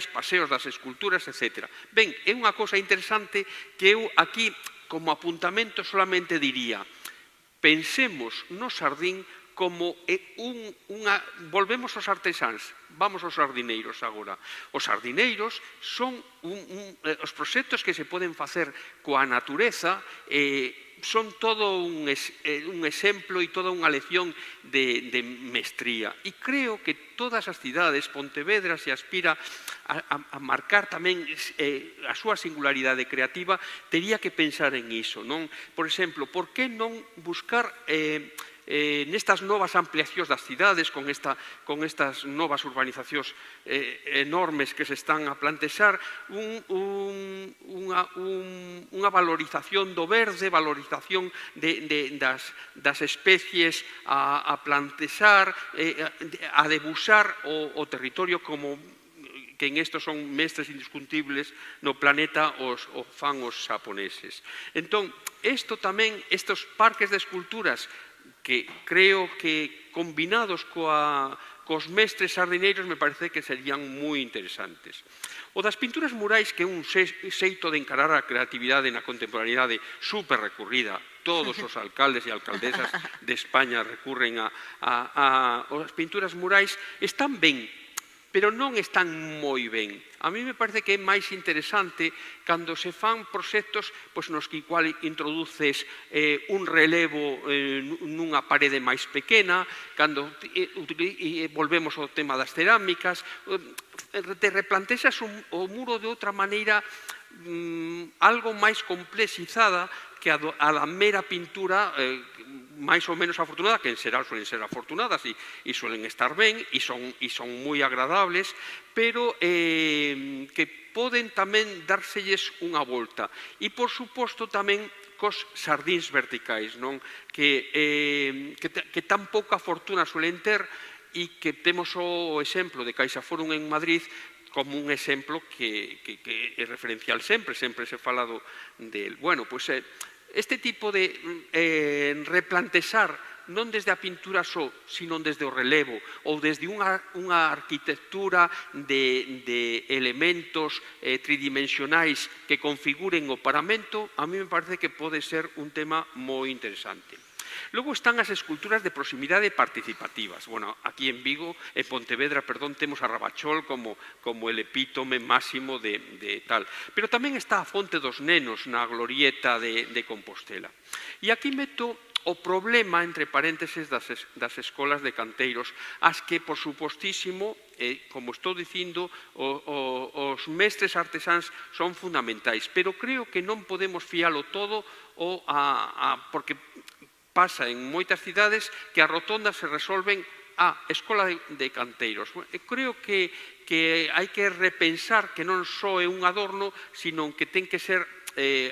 S5: paseos das esculturas, etc. Ben, é unha cousa interesante que eu aquí, como apuntamento, solamente diría, pensemos no xardín como volvemos aos artesáns, vamos aos sardineiros agora. Os sardineiros son os proxectos que se poden facer coa natureza, son todo un exemplo e toda unha lección de mestría. E creo que todas as cidades, Pontevedra se aspira a marcar tamén a súa singularidade creativa, tería que pensar en iso, non? Por exemplo, por que non buscar nestas novas ampliacións das cidades, con estas novas urbanizacións enormes que se están a plantexar, unha valorización do verde, valorización das especies a plantexar, a debuxar o territorio como que en estos son mestres indiscutibles no planeta o fan os xaponeses. Entón, isto tamén, estes parques de esculturas que creo que combinados cos mestres sardineiros me parece que serían moi interesantes. O das pinturas murais, que é un xeito de encarar a creatividade na contemporaneidade super recurrida. Todos os alcaldes e alcaldesas de España recurren as pinturas murais, están ben, pero non están moi ben. A mí me parece que é máis interesante cando se fan proxectos nos que igual introduces un relevo nunha parede máis pequena, cando volvemos ao tema das cerámicas, te replantexas o muro de outra maneira, algo máis complexizada que a da mera pintura máis ou menos afortunada, que en xeral suelen ser afortunadas e suelen estar ben e son moi agradables, pero que poden tamén dárselles unha volta. E, por suposto, tamén cos sardíns verticais, non? Que tan pouca fortuna suelen ter e que temos o exemplo de CaixaForum en Madrid como un exemplo que é referencial sempre se falado del. Bueno, pois este tipo de replantexar non desde a pintura só, sino desde o relevo ou desde unha arquitectura de elementos tridimensionais que configuren o paramento, a mí me parece que pode ser un tema moi interesante. Logo están as esculturas de proximidade participativas. Bueno, aquí en Vigo, en Pontevedra, temos a Rabachol como el epítome máximo de tal. Pero tamén está a Fonte dos Nenos na glorieta de Compostela. E aquí meto o problema, entre parénteses, das escolas de canteiros, as que, por supostísimo, como estou dicindo, os mestres artesáns son fundamentais, pero creo que non podemos fialo todo porque pasa en moitas cidades que as rotondas se resolven escola de canteiros. Creo que hai que repensar que non só é un adorno, sino que ten que ser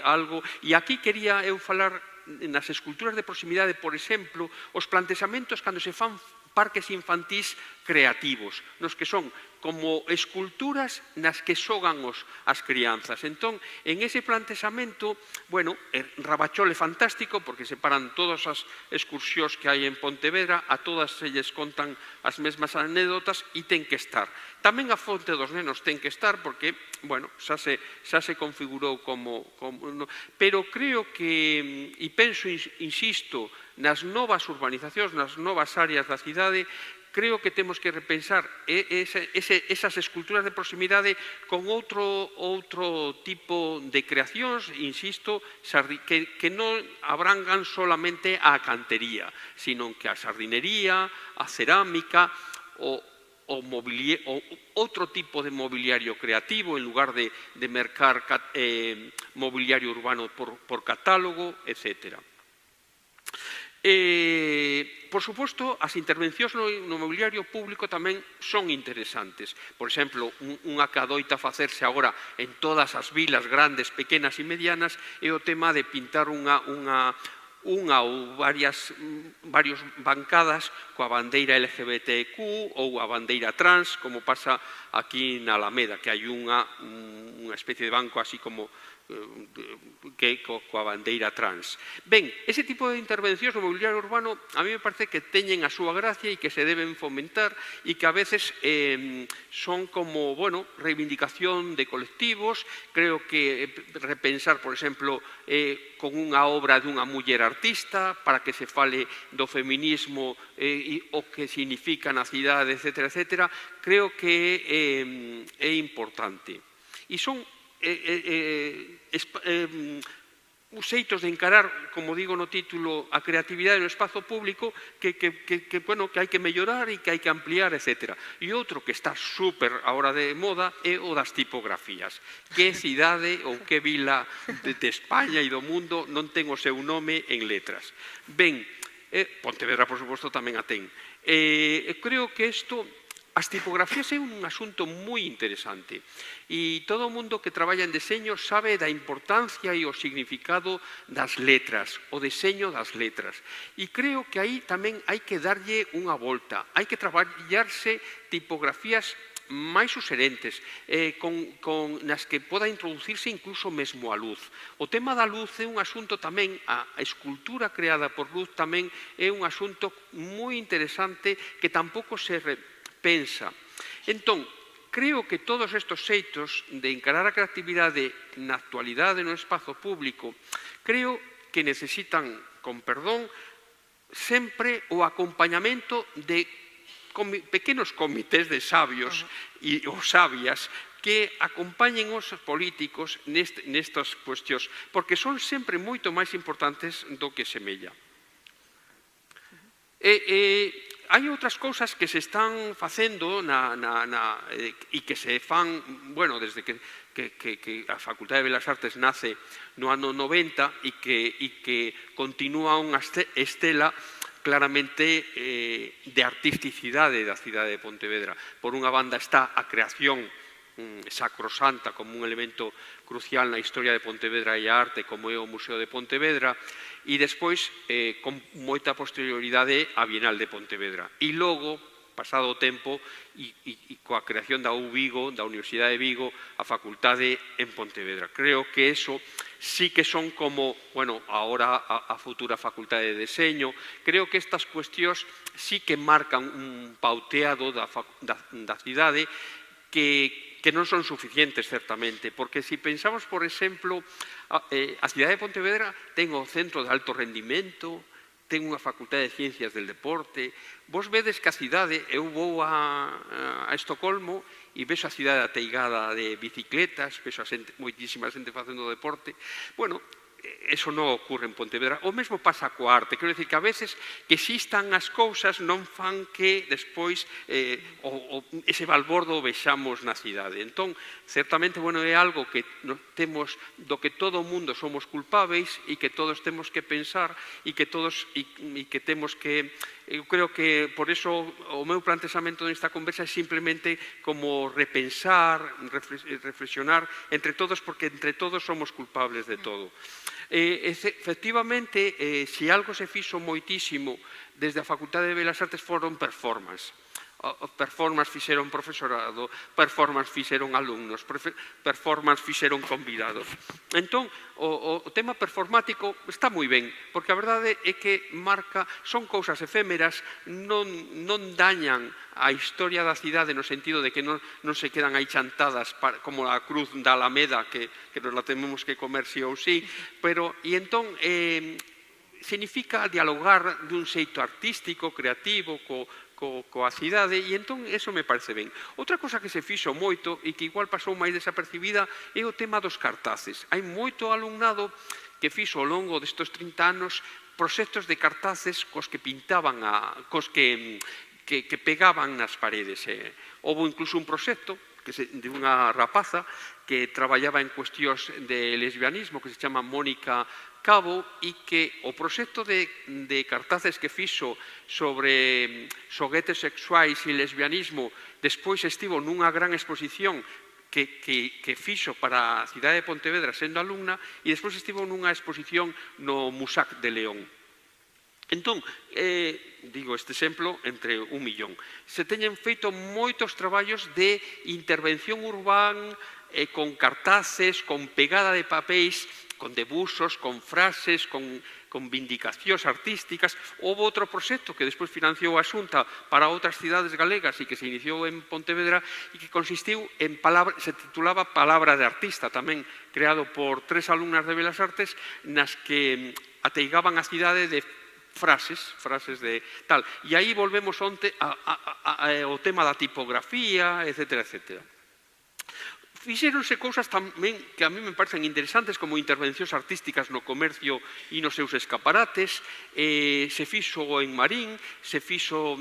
S5: algo. E aquí quería eu falar nas esculturas de proximidade, por exemplo, os plantexamentos cando se fan parques infantís creativos, nos que son como esculturas nas que xogan as crianzas. Entón, en ese plantexamento, bueno, Rabachol é fantástico porque separan todas as excursións que hai en Pontevedra, a todas se lles contan as mesmas anécdotas e ten que estar. Tamén a Fonte dos Nenos ten que estar porque, bueno, xa se configurou como... Pero creo que, e penso, insisto, nas novas urbanizacións, nas novas áreas da cidade, creo que temos que repensar esas esculturas de proximidade con outro tipo de creacións, insisto, que non abrangan solamente a cantería, sino que a sardinería, a cerámica, outro tipo de mobiliario creativo, en lugar de mercar mobiliario urbano por catálogo, etcétera. Por suposto, as intervencións no mobiliario público tamén son interesantes. Por exemplo, unha que adoita facerse agora en todas as vilas grandes, pequenas e medianas é o tema de pintar unha ou varias bancadas coa bandeira LGBTQ ou a bandeira trans, como pasa aquí na Alameda, que hai unha especie de banco así como coa bandeira trans. Ben, ese tipo de intervencións no mobiliario urbano a mí me parece que teñen a súa gracia e que se deben fomentar e que a veces son como, bueno, reivindicación de colectivos. Creo que repensar, por exemplo, con unha obra dunha muller artista para que se fale do feminismo o que significa na cidade, etcétera, etcétera, creo que é importante. E son xeitos de encarar, como digo no título, a creatividade no espazo público que hai que mellorar e que hai que ampliar, etc. E outro que está super ahora de moda é o das tipografías. Que cidade ou que vila de España e do mundo non ten o seu nome en letras? Ben, Pontevedra, por suposto, tamén a ten. Creo que isto... As tipografías é un asunto moi interesante e todo o mundo que traballa en deseño sabe da importancia e o significado das letras, o deseño das letras. E creo que aí tamén hai que darlle unha volta, hai que traballarse tipografías máis suserentes, nas que poda introducirse incluso mesmo a luz. O tema da luz é un asunto tamén, a escultura creada por luz tamén é un asunto moi interesante que tampouco se pensa. Entón, creo que todos estes xeitos de encarar a creatividade na actualidade no espazo público, creo que necesitan, con perdón, sempre o acompañamento de pequenos comités de sabios ou sabias que acompañen os políticos nestas cuestións, porque son sempre moito máis importantes do que semella. Hai outras cousas que se están facendo e que se fan, bueno, desde que a Facultade de Belas Artes nace no ano 90 e que continúa unha estela claramente de artisticidade da cidade de Pontevedra. Por unha banda está a creación sacrosanta como un elemento crucial na historia de Pontevedra e a arte, como é o Museo de Pontevedra, e despois, con moita posterioridade, a Bienal de Pontevedra. E logo, pasado o tempo, e coa creación da UVigo, da Universidade de Vigo, a Facultade en Pontevedra. Creo que eso sí que son como, bueno, agora a futura Facultade de Deseño. Creo que estas cuestións sí que marcan un pauteado da cidade que non son suficientes, certamente, porque se pensamos, por exemplo, a cidade de Pontevedra ten o Centro de Alto Rendimento, ten unha Facultade de Ciencias del Deporte. Vos vedes que a cidade, eu vou a Estocolmo e vexo a cidade ateigada de bicicletas, vexo moitísima xente facendo deporte. Bueno, eso non ocurre en Pontevedra. O mesmo pasa coa arte. Quero dicir que a veces que existan as cousas non fan que despois ese balbordo o vexamos na cidade. Entón, certamente, bueno, é algo que temos, do que todo o mundo somos culpáveis e que todos temos que pensar e que temos que... Eu creo que, por eso, o meu plantexamento nesta conversa é simplemente como repensar, reflexionar entre todos, porque entre todos somos culpables de todo. Efectivamente, se algo se fixo moitísimo desde a Facultade de Belas Artes foron performance. Performance fixeron profesorado, performance fixeron alumnos, performance fixeron convidados. Entón, o tema performático está moi ben, porque a verdade é que marca, son cousas efémeras, non dañan a historia da cidade no sentido de que non se quedan aí chantadas como a cruz da Alameda, que nos la tememos que comer sí ou sí, pero, e entón, significa dialogar dun xeito artístico, creativo, coa cidade, e entón eso me parece ben. Outra cosa que se fixo moito e que igual pasou máis desapercibida é o tema dos cartaces. Hai moito alumnado que fixo ao longo destes 30 anos proxectos de cartaces cos que pintaban, cos que pegaban nas paredes. Houve incluso un proxecto de unha rapaza que traballaba en cuestións de lesbianismo, que se chama Mónica Cabo, e que o proxecto de cartaces que fixo sobre xoguetes sexuais e lesbianismo despois estivo nunha gran exposición que fixo para a cidade de Pontevedra sendo alumna e despois estivo nunha exposición no Musac de León. Entón, digo este exemplo entre un millón. Se teñen feito moitos traballos de intervención urbana con cartaces, con pegada de papéis, con debuxos, con frases, con vindicacións artísticas. Houve outro proxecto que despois financiou a Xunta para outras cidades galegas e que se iniciou en Pontevedra e que consistiu en se titulaba Palabra de Artista, tamén creado por 3 alumnas de Belas Artes, nas que ateigaban a cidade de frases de tal. E aí volvemos onte ao tema da tipografía, etcétera, etcétera. Fixéronse cousas tamén que a mí me parecen interesantes, como intervencións artísticas no comercio e nos seus escaparates. Se fixo en Marín, se fixo,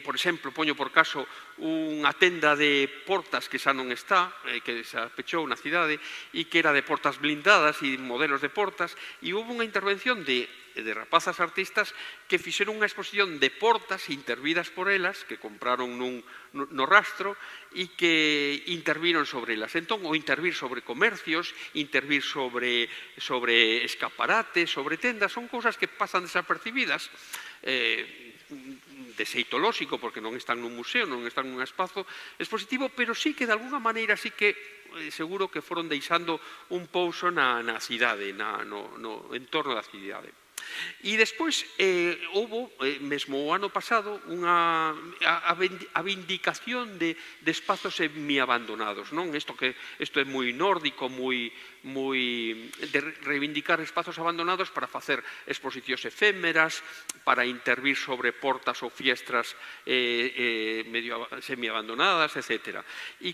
S5: por exemplo, poño por caso, unha tenda de portas que xa non está, que se pechou na cidade, e que era de portas blindadas e modelos de portas, e houve unha intervención de rapazas artistas que fixeron unha exposición de portas intervidas por elas, que compraron no rastro, e que interviron sobre elas. Entón, o intervir sobre comercios, intervir sobre escaparates, sobre tendas, son cousas que pasan desapercibidas. de xeito lóxico, porque non están nun museo, non están nun espazo expositivo, pero sí que de alguna maneira sí que seguro que foron deixando un pouso na cidade, no entorno da cidade. E despois houve, mesmo o ano pasado, a vindicación de espazos semi-abandonados, non? Isto é moi nórdico, moi de reivindicar espazos abandonados para facer exposicións efémeras, para intervir sobre portas ou fiestras semi-abandonadas, etc. E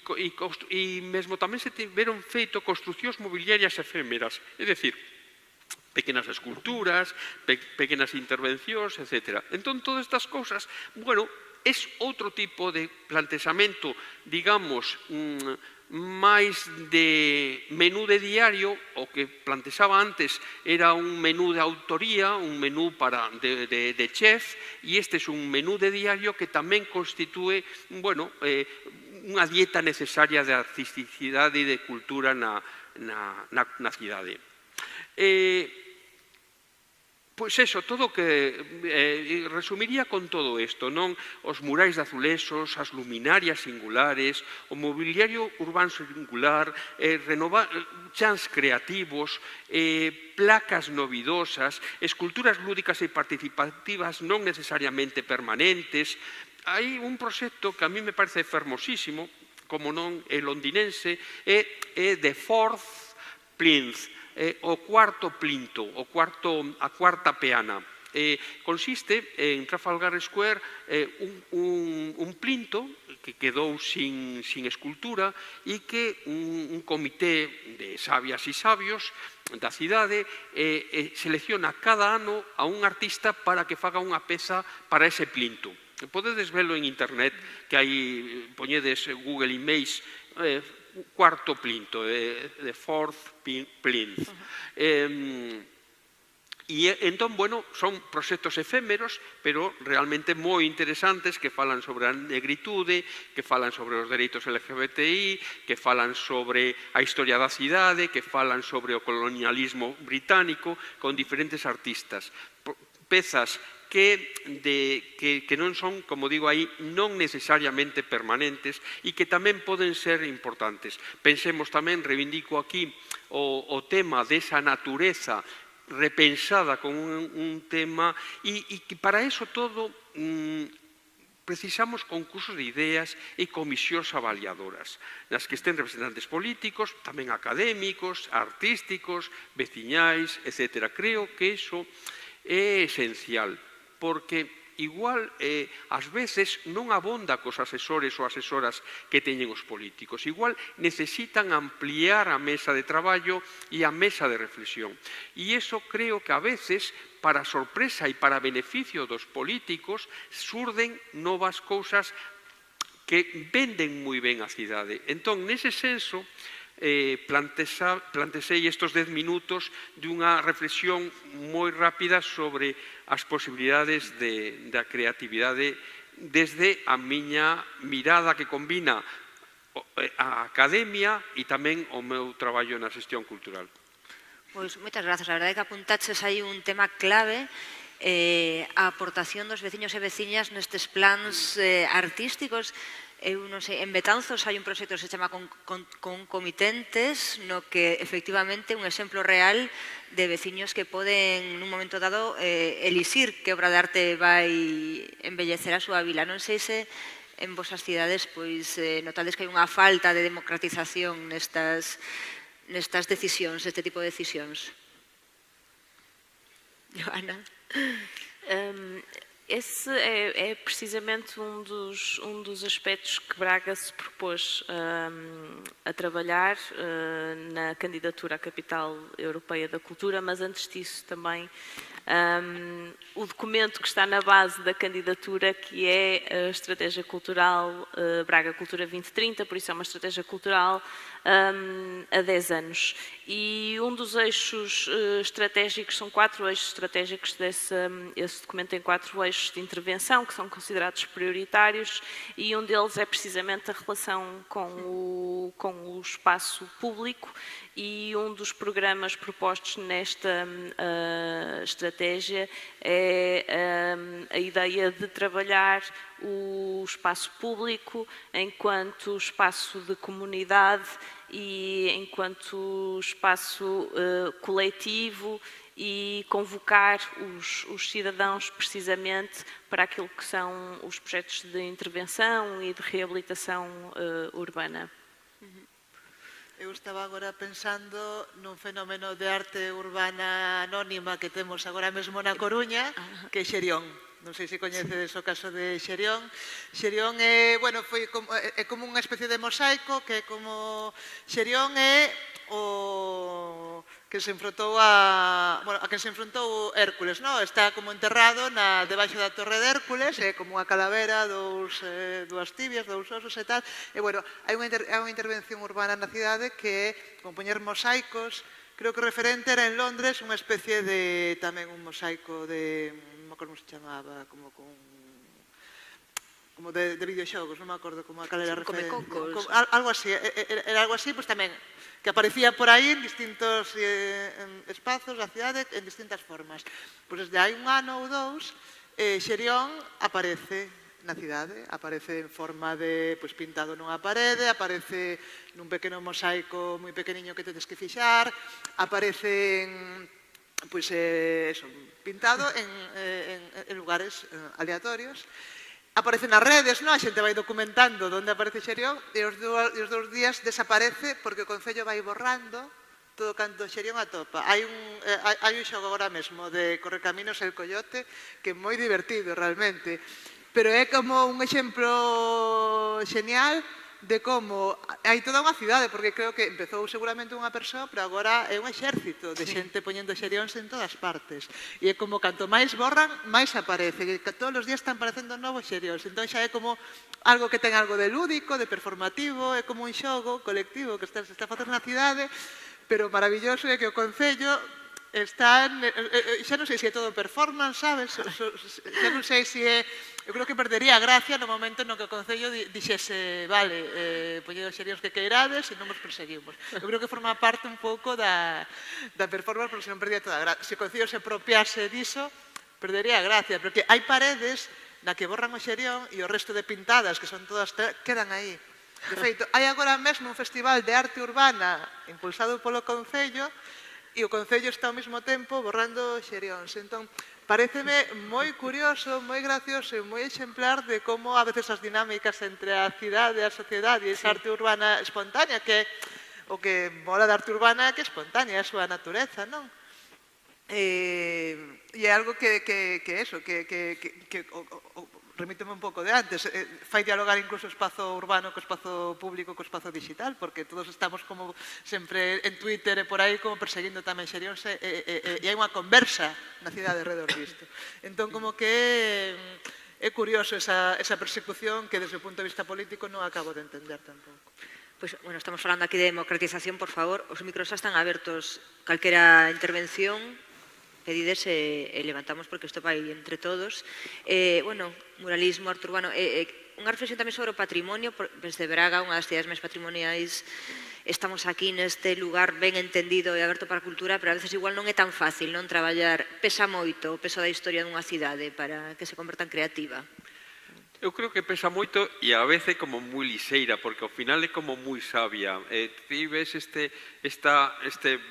S5: mesmo tamén se tiveron feito construcións mobiliarias efémeras, é dicir, pequenas esculturas, pequenas intervencións, etc. Entón, todas estas cousas, bueno, é outro tipo de plantexamento, digamos, máis de menú de diario. O que plantexaba antes era un menú de autoría, un menú de chef, e este é un menú de diario que tamén constitúe, bueno, unha dieta necesaria de artisticidade e de cultura na cidade. Pois eso, todo que resumiría con todo isto, non? Os murais de azulexos, as luminarias singulares, o mobiliario urbano singular, chans creativos, placas novidosas, esculturas lúdicas e participativas non necesariamente permanentes. Hai un proxecto que a mí me parece fermosísimo, como non é londinense, é The Fourth Plinth, o cuarto plinto, a cuarta peana. Consiste en Trafalgar Square un plinto que quedou sin escultura e que un comité de sabias e sabios da cidade selecciona cada ano a un artista para que faga unha peza para ese plinto. Podedes velo en internet, que hai, poñedes Google Images, cuarto plinto, the fourth plinth. E entón, bueno, son proxectos efémeros, pero realmente moi interesantes, que falan sobre a negritude, que falan sobre os dereitos LGBTI, que falan sobre a historia da cidade, que falan sobre o colonialismo británico, con diferentes artistas. Pezas que non son, como digo aí, non necesariamente permanentes e que tamén poden ser importantes. Pensemos tamén, reivindico aquí, o tema desa natureza repensada con un tema, e que para eso todo precisamos concursos de ideas e comisións avaliadoras, nas que estén representantes políticos, tamén académicos, artísticos, veciñais, etc. Creo que iso é esencial, porque igual ás veces non abonda cos asesores ou asesoras que teñen os políticos. Igual necesitan ampliar a mesa de traballo e a mesa de reflexión. E iso creo que a veces, para sorpresa e para beneficio dos políticos, surden novas cousas que venden moi ben a cidade. Entón, nese senso, plantexei estes 10 minutos dunha reflexión moi rápida sobre as posibilidades da creatividade desde a miña mirada, que combina a academia e tamén o meu traballo na xestión cultural.
S2: Pois moitas grazas, a verdade é que apuntaches aí un tema clave, a aportación dos veciños e veciñas nestes plans artísticos. Eu non sei, en Betanzos hai un proxecto que se chama Concomitentes, no que efectivamente un exemplo real de veciños que poden nun momento dado elixir que obra de arte vai embellecer a súa vila. Non sei se en vosas cidades pois notades que hai unha falta de democratización nestas decisións, este tipo de decisións. Joana?
S3: Esse é precisamente um dos aspectos que Braga se propôs a trabalhar na candidatura à Capital Europeia da Cultura, mas antes disso também o documento que está na base da candidatura, que é a Estratégia Cultural Braga Cultura 2030, por isso é uma estratégia cultural há 10 anos. E um dos eixos estratégicos, são 4 eixos estratégicos esse documento tem 4 eixos de intervenção que são considerados prioritários, e um deles é precisamente a relação com o espaço público, e um dos programas propostos nesta estratégia estratégia é a ideia de trabalhar o espaço público enquanto espaço de comunidade e enquanto espaço coletivo e convocar os cidadãos precisamente para aquilo que são os projetos de intervenção e de reabilitação urbana.
S4: Eu estaba agora pensando nun fenómeno de arte urbana anónima que temos agora mesmo na Coruña, que é Xerión. Non sei se coñecedes o caso de Xerión. Xerión é, bueno, é como unha especie de mosaico que é como Xerión é o que se enfrontou a quen se enfrontou Hércules, no? Está como enterrado debaixo da torre de Hércules, é como unha calavera, dúas tibias, dous osos e tal. E, bueno, hai unha intervención urbana na cidade que é como poñer mosaicos. Creo que o referente era en Londres unha especie de, tamén un mosaico de, non me acordo como se chamaba, como de videoxogos, non me acordo como a cal era a referencia. Algo así, era algo así, pois tamén, que aparecía por aí en distintos espazos da cidade, en distintas formas. Pois desde hai un ano ou dous, Xerión aparece na cidade, aparece en forma de pintado nunha parede, aparece nun pequeno mosaico moi pequeniño que tedes que fixar, aparece pintado en lugares aleatorios. Aparece nas redes, a xente vai documentando onde aparece Xerión e os 2 días desaparece porque o Concello vai borrando todo canto Xerión atopa. Hai un xogo agora mesmo de Correcaminos el Coyote que é moi divertido realmente, pero é como un exemplo xenial de como hai toda unha cidade, porque creo que empezou seguramente unha persoa, pero agora é un exército de xente poñendo xerións en todas partes. E é como canto máis borran, máis aparece. Que todos os días están aparecendo novos xerións. Entón xa é como algo que ten algo de lúdico, de performativo, é como un xogo colectivo que se está facendo na cidade, pero maravilloso é que o Concello están, xa non sei se é todo performance, sabes? Xa non sei se é... Eu creo que perdería a gracia no momento no que o Concello dixese, vale, poñed os xerións que queirades e non vos perseguimos. Eu creo que forma parte un pouco da performance, porque se non perdía toda a gracia. Se o Concello se apropiase diso, perdería a gracia, porque hai paredes na que borran o xerión e o resto de pintadas, que son todas, quedan aí. De feito, hai agora mesmo un festival de arte urbana impulsado polo Concello e o Concello está ao mesmo tempo borrando xerións. Entón, paréceme moi curioso, moi gracioso e moi exemplar de como a veces as dinámicas entre a cidade e a sociedade e esa arte urbana espontánea, que o que mola da arte urbana é que é espontánea, é a súa natureza, non? E é algo que remíteme un pouco de antes, fai dialogar incluso o espazo urbano co espazo público, co espazo digital, porque todos estamos como sempre en Twitter e por aí como perseguindo tamén xerións e hai unha conversa na cidade alrededor disto. Entón, como que é curioso esa persecución que desde o punto de vista político non acabo de entender tampouco.
S2: Pois, bueno, estamos falando aquí de democratización, por favor, os micros están abertos, calquera intervención, pedides e levantamos porque isto vai entre todos. Bueno, muralismo, arte urbano, unha reflexión tamén sobre o patrimonio, desde Braga, unha das cidades máis patrimoniais, estamos aquí neste lugar ben entendido e aberto para a cultura, pero a veces igual non é tan fácil, non traballar, pesa moito o peso da historia dunha cidade para que se converta en creativa.
S5: Eu creo que pesa moito e a veces como moi lixeira, porque ao final é como moi sabia. Ti ves este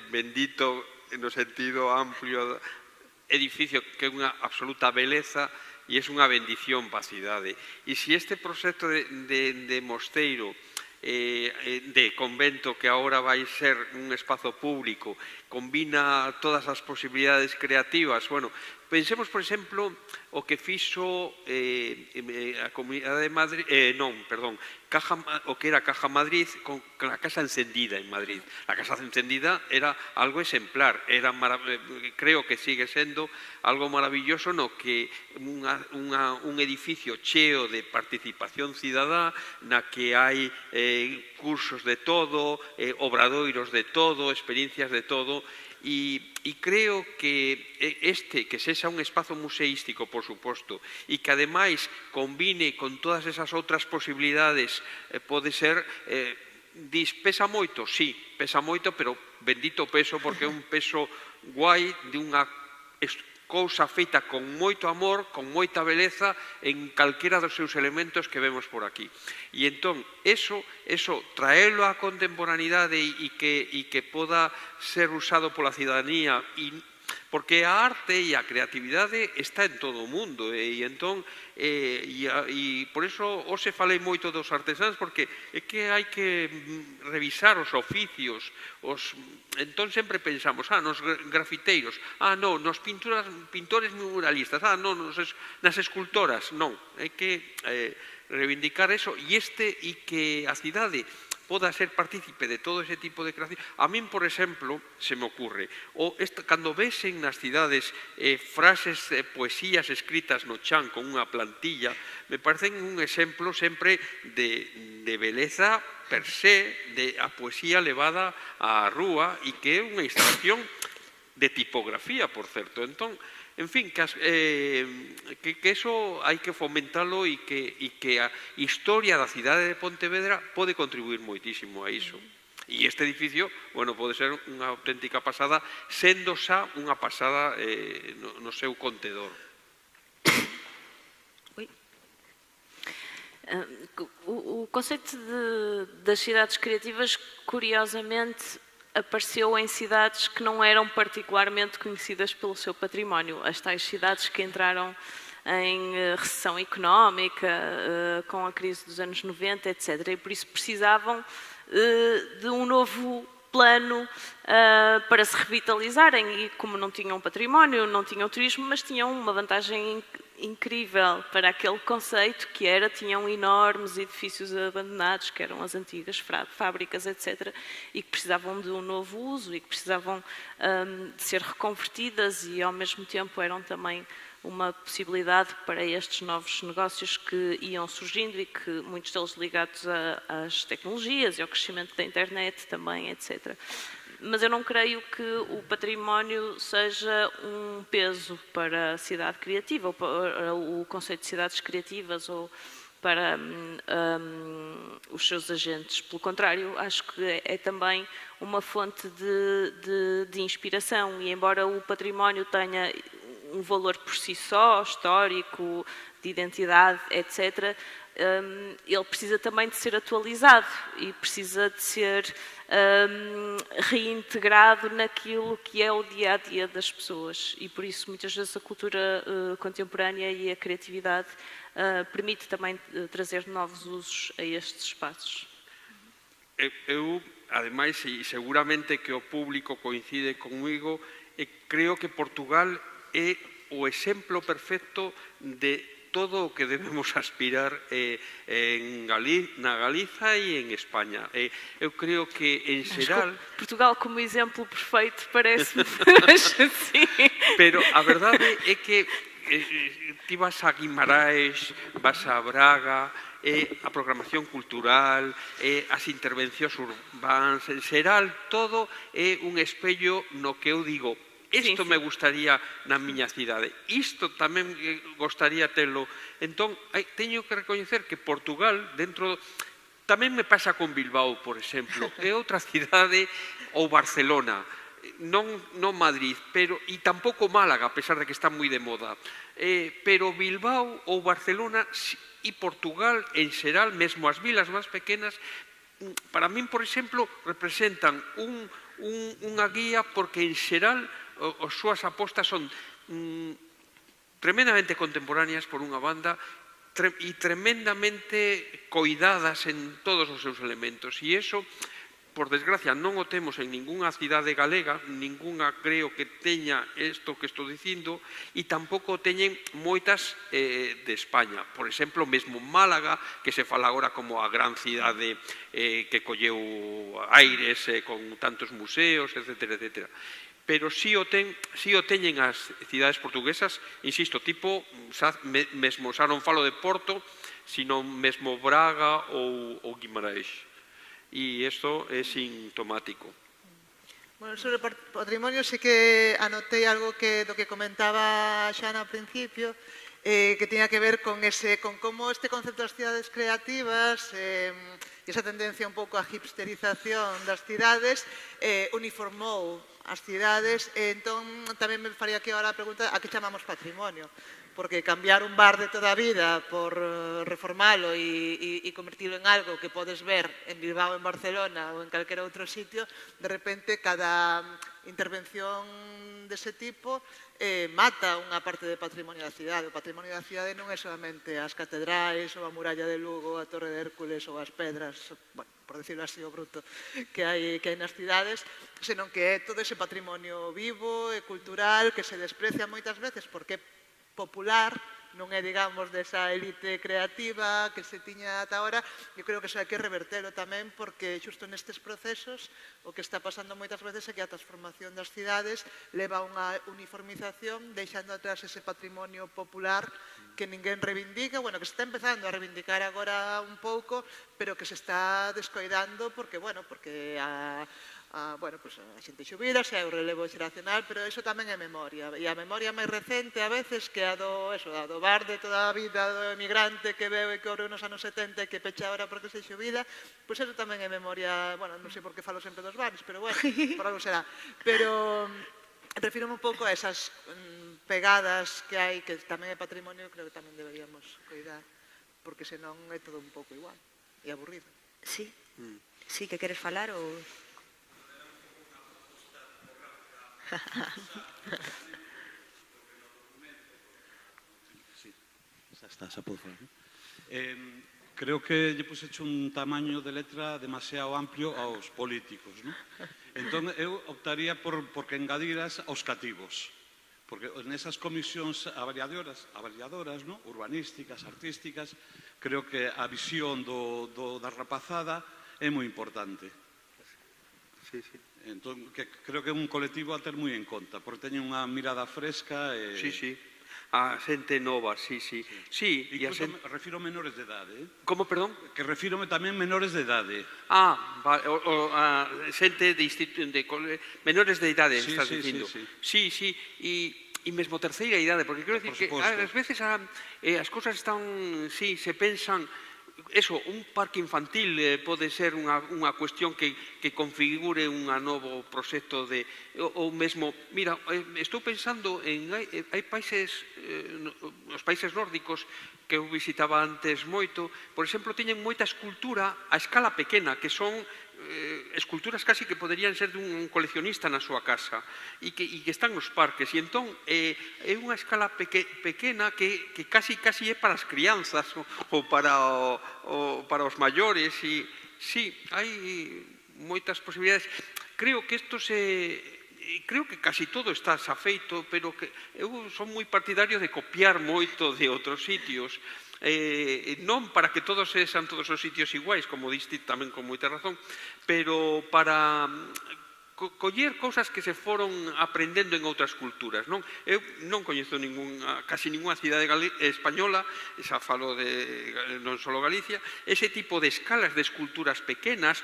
S5: bendito, no sentido amplio, edificio que é unha absoluta beleza e é unha bendición para a cidade. E se este proxecto de mosteiro, de convento que agora vai ser un espazo público, combina todas as posibilidades creativas, bueno, pensemos, por exemplo, o que fixo a Comunidade de Madrid, o que era Caja Madrid con a Casa Encendida en Madrid. A Casa Encendida era algo exemplar, creo que sigue sendo algo maravilloso no que un edificio cheo de participación cidadá, na que hai cursos de todo, obradoiros de todo, experiencias de todo, e creo que que sexa un espazo museístico, por suposto, e que ademais combine con todas esas outras posibilidades, pode ser, pesa moito, sí, pesa moito, pero bendito peso, porque é un peso guai de unha cousa feita con moito amor, con moita beleza en calquera dos seus elementos que vemos por aquí. E entón, eso traelo á contemporaneidade e que poda ser usado pola cidadanía, porque a arte e a creatividade está en todo o mundo, e entón, e por iso hoxe falei moito dos artesáns, porque é que hai que revisar os oficios, entón sempre pensamos, nos grafiteiros, non, nos pintores muralistas, non, nas escultoras, non, hai que reivindicar eso, e que a cidade poda ser partícipe de todo ese tipo de creación. A min, por exemplo, se me ocurre, cando vesen nas cidades frases, poesías escritas no chan con unha plantilla, me parecen un exemplo sempre de beleza per se, de a poesía levada á rúa, e que é unha instalación de tipografía, por certo. Entón, en fin, que eso hai que fomentalo e que a historia da cidade de Pontevedra pode contribuir moitísimo a iso. E este edificio, bueno, pode ser unha auténtica pasada, sendo xa unha pasada no seu contedor.
S3: O conceito das cidades criativas, curiosamente, apareceu em cidades que não eram particularmente conhecidas pelo seu património. As tais cidades que entraram em recessão económica, com a crise dos anos 90, etc. E por isso precisavam de um novo plano para se revitalizarem. E como não tinham património, não tinham turismo, mas tinham uma vantagem incrível para aquele conceito que tinham enormes edifícios abandonados, que eram as antigas fábricas, etc., e que precisavam de um novo uso e que precisavam de ser reconvertidas, e ao mesmo tempo eram também uma possibilidade para estes novos negócios que iam surgindo e que muitos deles ligados às tecnologias e ao crescimento da internet também, etc. Mas eu não creio que o património seja um peso para a cidade criativa, ou para o conceito de cidades criativas, ou para os seus agentes. Pelo contrário, acho que é também uma fonte de inspiração, e embora o património tenha um valor por si só, histórico, de identidade, etc., ele precisa também de ser atualizado e precisa de ser reintegrado naquilo que é o dia-a-dia das pessoas, e por isso muitas vezes a cultura contemporânea e a criatividade permite também trazer novos usos a estes espaços.
S5: Eu, ademais, e seguramente que o público coincide comigo, creo que Portugal é o exemplo perfecto de todo o que debemos aspirar na Galiza e en España. Eu creo que, en xeral...
S3: Portugal como exemplo perfeito parece-me, sim.
S5: Pero a verdade é que ti vas a Guimarães, vas a Braga, a programación cultural, as intervencións urbanas, en xeral, todo é un espello no que eu digo, isto me gustaría na miña cidade, isto tamén gostaría telo. Entón, teño que recoñecer que Portugal, dentro... Tamén me pasa con Bilbao, por exemplo, é outra cidade, ou Barcelona, non Madrid, e tampouco Málaga, a pesar de que está moi de moda. Pero Bilbao ou Barcelona e Portugal, en xeral, mesmo as vilas máis pequenas, para min, por exemplo, representan unha guía, porque en xeral as súas apostas son tremendamente contemporáneas por unha banda e tremendamente coidadas en todos os seus elementos, e iso, por desgracia, non o temos en ningunha cidade galega, ningunha creo que teña isto que estou dicindo, e tampouco teñen moitas de España. Por exemplo, mesmo Málaga, que se fala agora como a gran cidade que colleu aires con tantos museos, etc., etc. Pero si o teñen as cidades portuguesas, insisto, tipo, mesmo xa non falo de Porto, sino mesmo Braga ou Guimarães. E isto é sintomático.
S4: Bueno, sobre patrimonio sí que anotei algo do que comentaba Xana ao principio, que tiña que ver con como este concepto das cidades creativas e esa tendencia un pouco a hipsterización das cidades uniformou as cidades, entón tamén me faría aquí ahora a pregunta a que chamamos patrimonio, porque cambiar un bar de toda a vida por reformalo e convertirlo en algo que podes ver en Bilbao, en Barcelona ou en calquera outro sitio, de repente cada intervención dese tipo mata unha parte de patrimonio da cidade. O patrimonio da cidade non é solamente as catedrais ou a muralla de Lugo, a Torre de Hércules ou as pedras, bueno, por decirlo así, o bruto que hai nas cidades, senón que é todo ese patrimonio vivo e cultural que se desprecia moitas veces porque é popular, non é, digamos, desa élite creativa que se tiña ata ahora. Eu creo que iso hai que revertelo tamén, porque xusto nestes procesos o que está pasando moitas veces é que a transformación das cidades leva a unha uniformización, deixando atrás ese patrimonio popular que ninguén reivindica, bueno, que se está empezando a reivindicar agora un pouco, pero que se está descoidando porque, bueno, porque a xente xubílase, o relevo xeracional, pero iso tamén é memoria. E a memoria máis recente, a veces, que a do bar de toda a vida do emigrante que veo e que obre nos anos 70 e que pecha ahora porque se xubila, pois iso tamén é memoria, bueno, non sei por que falo sempre dos bares, pero bueno, por algo será. Pero refírome un pouco a esas pegadas que hai, que tamén é patrimonio, creo que tamén deberíamos coidar, porque senón é todo un pouco igual e aburrido.
S2: Sí, sí, que queres falar ou...
S6: Sí, xa podo falar, non? Creo que lle puseche un tamaño de letra demasiado amplio aos políticos, non? Entón, eu optaría por que engadiras aos cativos, porque nesas comisións avaliadoras, non? Urbanísticas, artísticas, creo que a visión da rapazada é moi importante.
S5: Sí, sí.
S6: Entón, creo que é un colectivo a ter moi en conta, porque teñen unha mirada fresca e...
S5: Sí, sí. A xente nova, sí, sí. Sí, e a xente...
S6: Refiro menores de idade, eh?
S5: Como, perdón?
S6: Que refírome tamén menores de idade.
S5: Vale, a xente de menores de idade, estás dicindo. Sí, sí, e mesmo terceira idade, porque quero dicir que ás veces as cousas están, sí, se pensan... Eso, un parque infantil pode ser unha cuestión que configure un novo proxecto de... Ou mesmo, mira, estou pensando en... Hai países, os países nórdicos que eu visitaba antes moito, por exemplo, teñen moita escultura a escala pequena, que son esculturas casi que poderían ser dun coleccionista na súa casa e que están nos parques, e entón é unha escala pequena que casi é para as crianzas ou para os maiores, e sí, hai moitas posibilidades. Creo que isto creo que casi todo está xa feito, pero que eu son moi partidario de copiar moito de outros sitios, non para que todos sexan todos os sitios iguais, como diste tamén con moita razón, pero para coller cousas que se foron aprendendo en outras culturas, non? Eu non coñezo casi ninguna cidade española, xa falo de non só Galicia, ese tipo de escalas de esculturas pequenas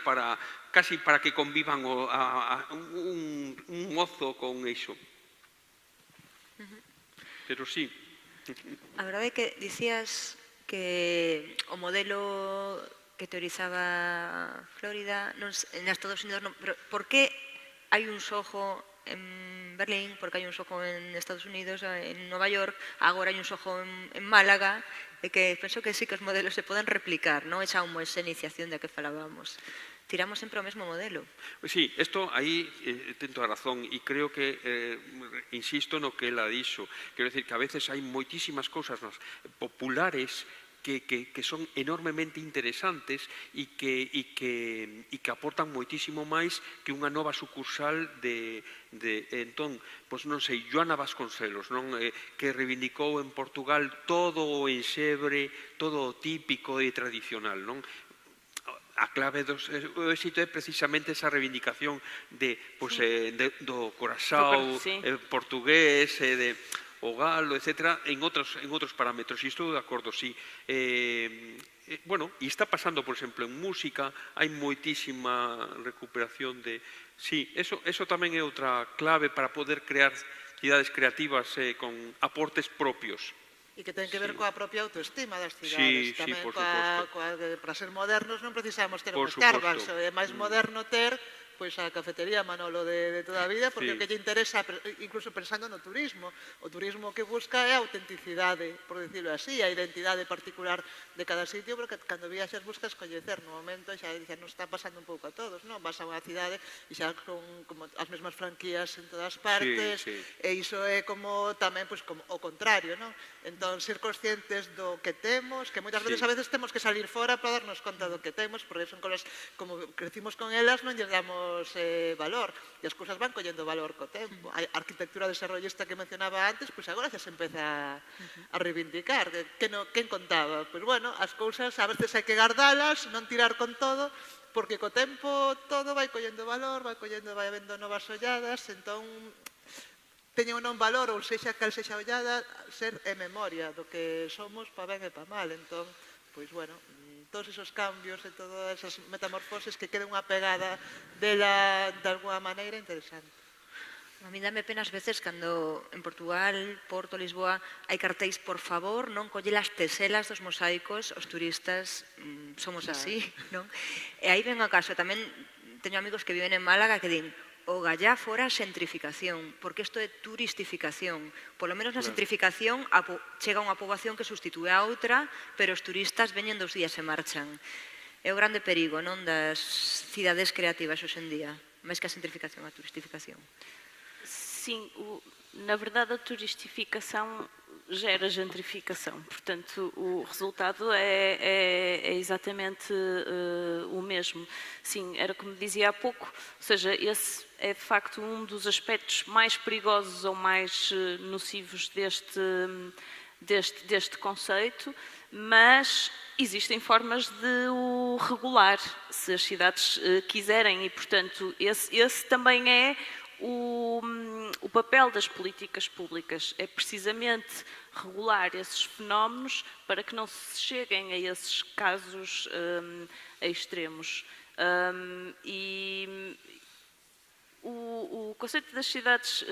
S5: casi para que convivan un mozo con iso. Pero sí.
S2: A verdade é que dicías que o modelo que teorizaba Flórida en Estados Unidos, pero por que hai un Soho en Berlín, porque hai un Soho en Estados Unidos, en Nova York, agora hai un Soho en Málaga, e que penso que sí que os modelos se poden replicar, non? Esa homoxenización da que falábamos. Tiramos sempre o mesmo modelo.
S5: Sí, isto aí ten toda razón, e creo que insisto no que ela dixo. Quero dicir que a veces hai moitísimas cousas populares que son enormemente interesantes e que aportan moitísimo máis que unha nova sucursal entón, pois non sei, Joana Vasconcelos, non, que reivindicou en Portugal todo o enxebre, todo o típico e tradicional, non? A clave do éxito é precisamente esa reivindicación do corazao portugués, o galo, etc., en outros parámetros, e estou de acordo, sí. Bueno, e está pasando, por exemplo, en música, hai moitísima recuperación de... Sí, eso tamén é outra clave para poder crear cidades creativas con aportes propios.
S4: e que ten que ver
S5: Sí.
S4: coa propia autoestima das
S5: Sí,
S4: cidades.
S5: sí,
S4: Tamén
S5: por
S4: para ser modernos non precisamos ter
S5: Por
S4: un Starbucks,
S5: suposto.
S4: é máis moderno ter pois a cafetería Manolo de toda a vida, porque
S5: Sí.
S4: o que lle interesa, incluso pensando no turismo, o turismo que busca é a autenticidade, por decirlo así, a identidade particular de cada sitio, porque cando viaxas buscas coñecer no momento, xa nos está pasando un pouco a todos, non? Vas a unha cidade e xa con como as mesmas franquías en todas partes,
S5: sí.
S4: e iso é como tamén pois como o contrario, non? Entón, ser conscientes do que temos, que moitas veces
S5: Sí.
S4: a veces temos que salir fora para darnos conta do que temos, porque son cosas, como crecimos con elas, non lles damos valor, e as cousas van collendo valor co tempo. A arquitectura desarrollista que mencionaba antes, pois agora xa se empeza a reivindicar. Quen contaba? Pois bueno, as cousas a veces hai que gardalas, non tirar con todo, porque co tempo todo vai collendo valor, vai habendo novas olladas, entón teñen un valor, ou sexa cal sexa a ollada, ser é memoria do que somos pa ben e pa mal. Entón, pois bueno, todos esos cambios e todas esas metamorfoses que quede unha pegada dela de alguna maneira interesante.
S2: A mí dame pena ás veces cando en Portugal, Porto, Lisboa hai cartéis, por favor, non colle as teselas dos mosaicos, os turistas somos así, non? E aí ven a caso, tamén teño amigos que viven en Málaga que din o gallá fora xentrificación, porque isto é turistificación. Polo menos na xentrificación chega unha poboación que sustitúe a outra, pero os turistas veñen 2 días e marchan. É o grande perigo, non, das cidades creativas hoxe en día, máis que a xentrificación, a turistificación.
S3: Sim, na verdade a turistificação gera gentrificação, portanto o resultado é exatamente o mesmo. Sim, era como dizia há pouco, ou seja, esse é de facto um dos aspectos mais perigosos ou mais nocivos deste conceito, mas existem formas de o regular, se as cidades quiserem, e portanto esse também é o papel das políticas públicas, é precisamente regular esses fenómenos para que não se cheguem a esses casos extremos. E o conceito das cidades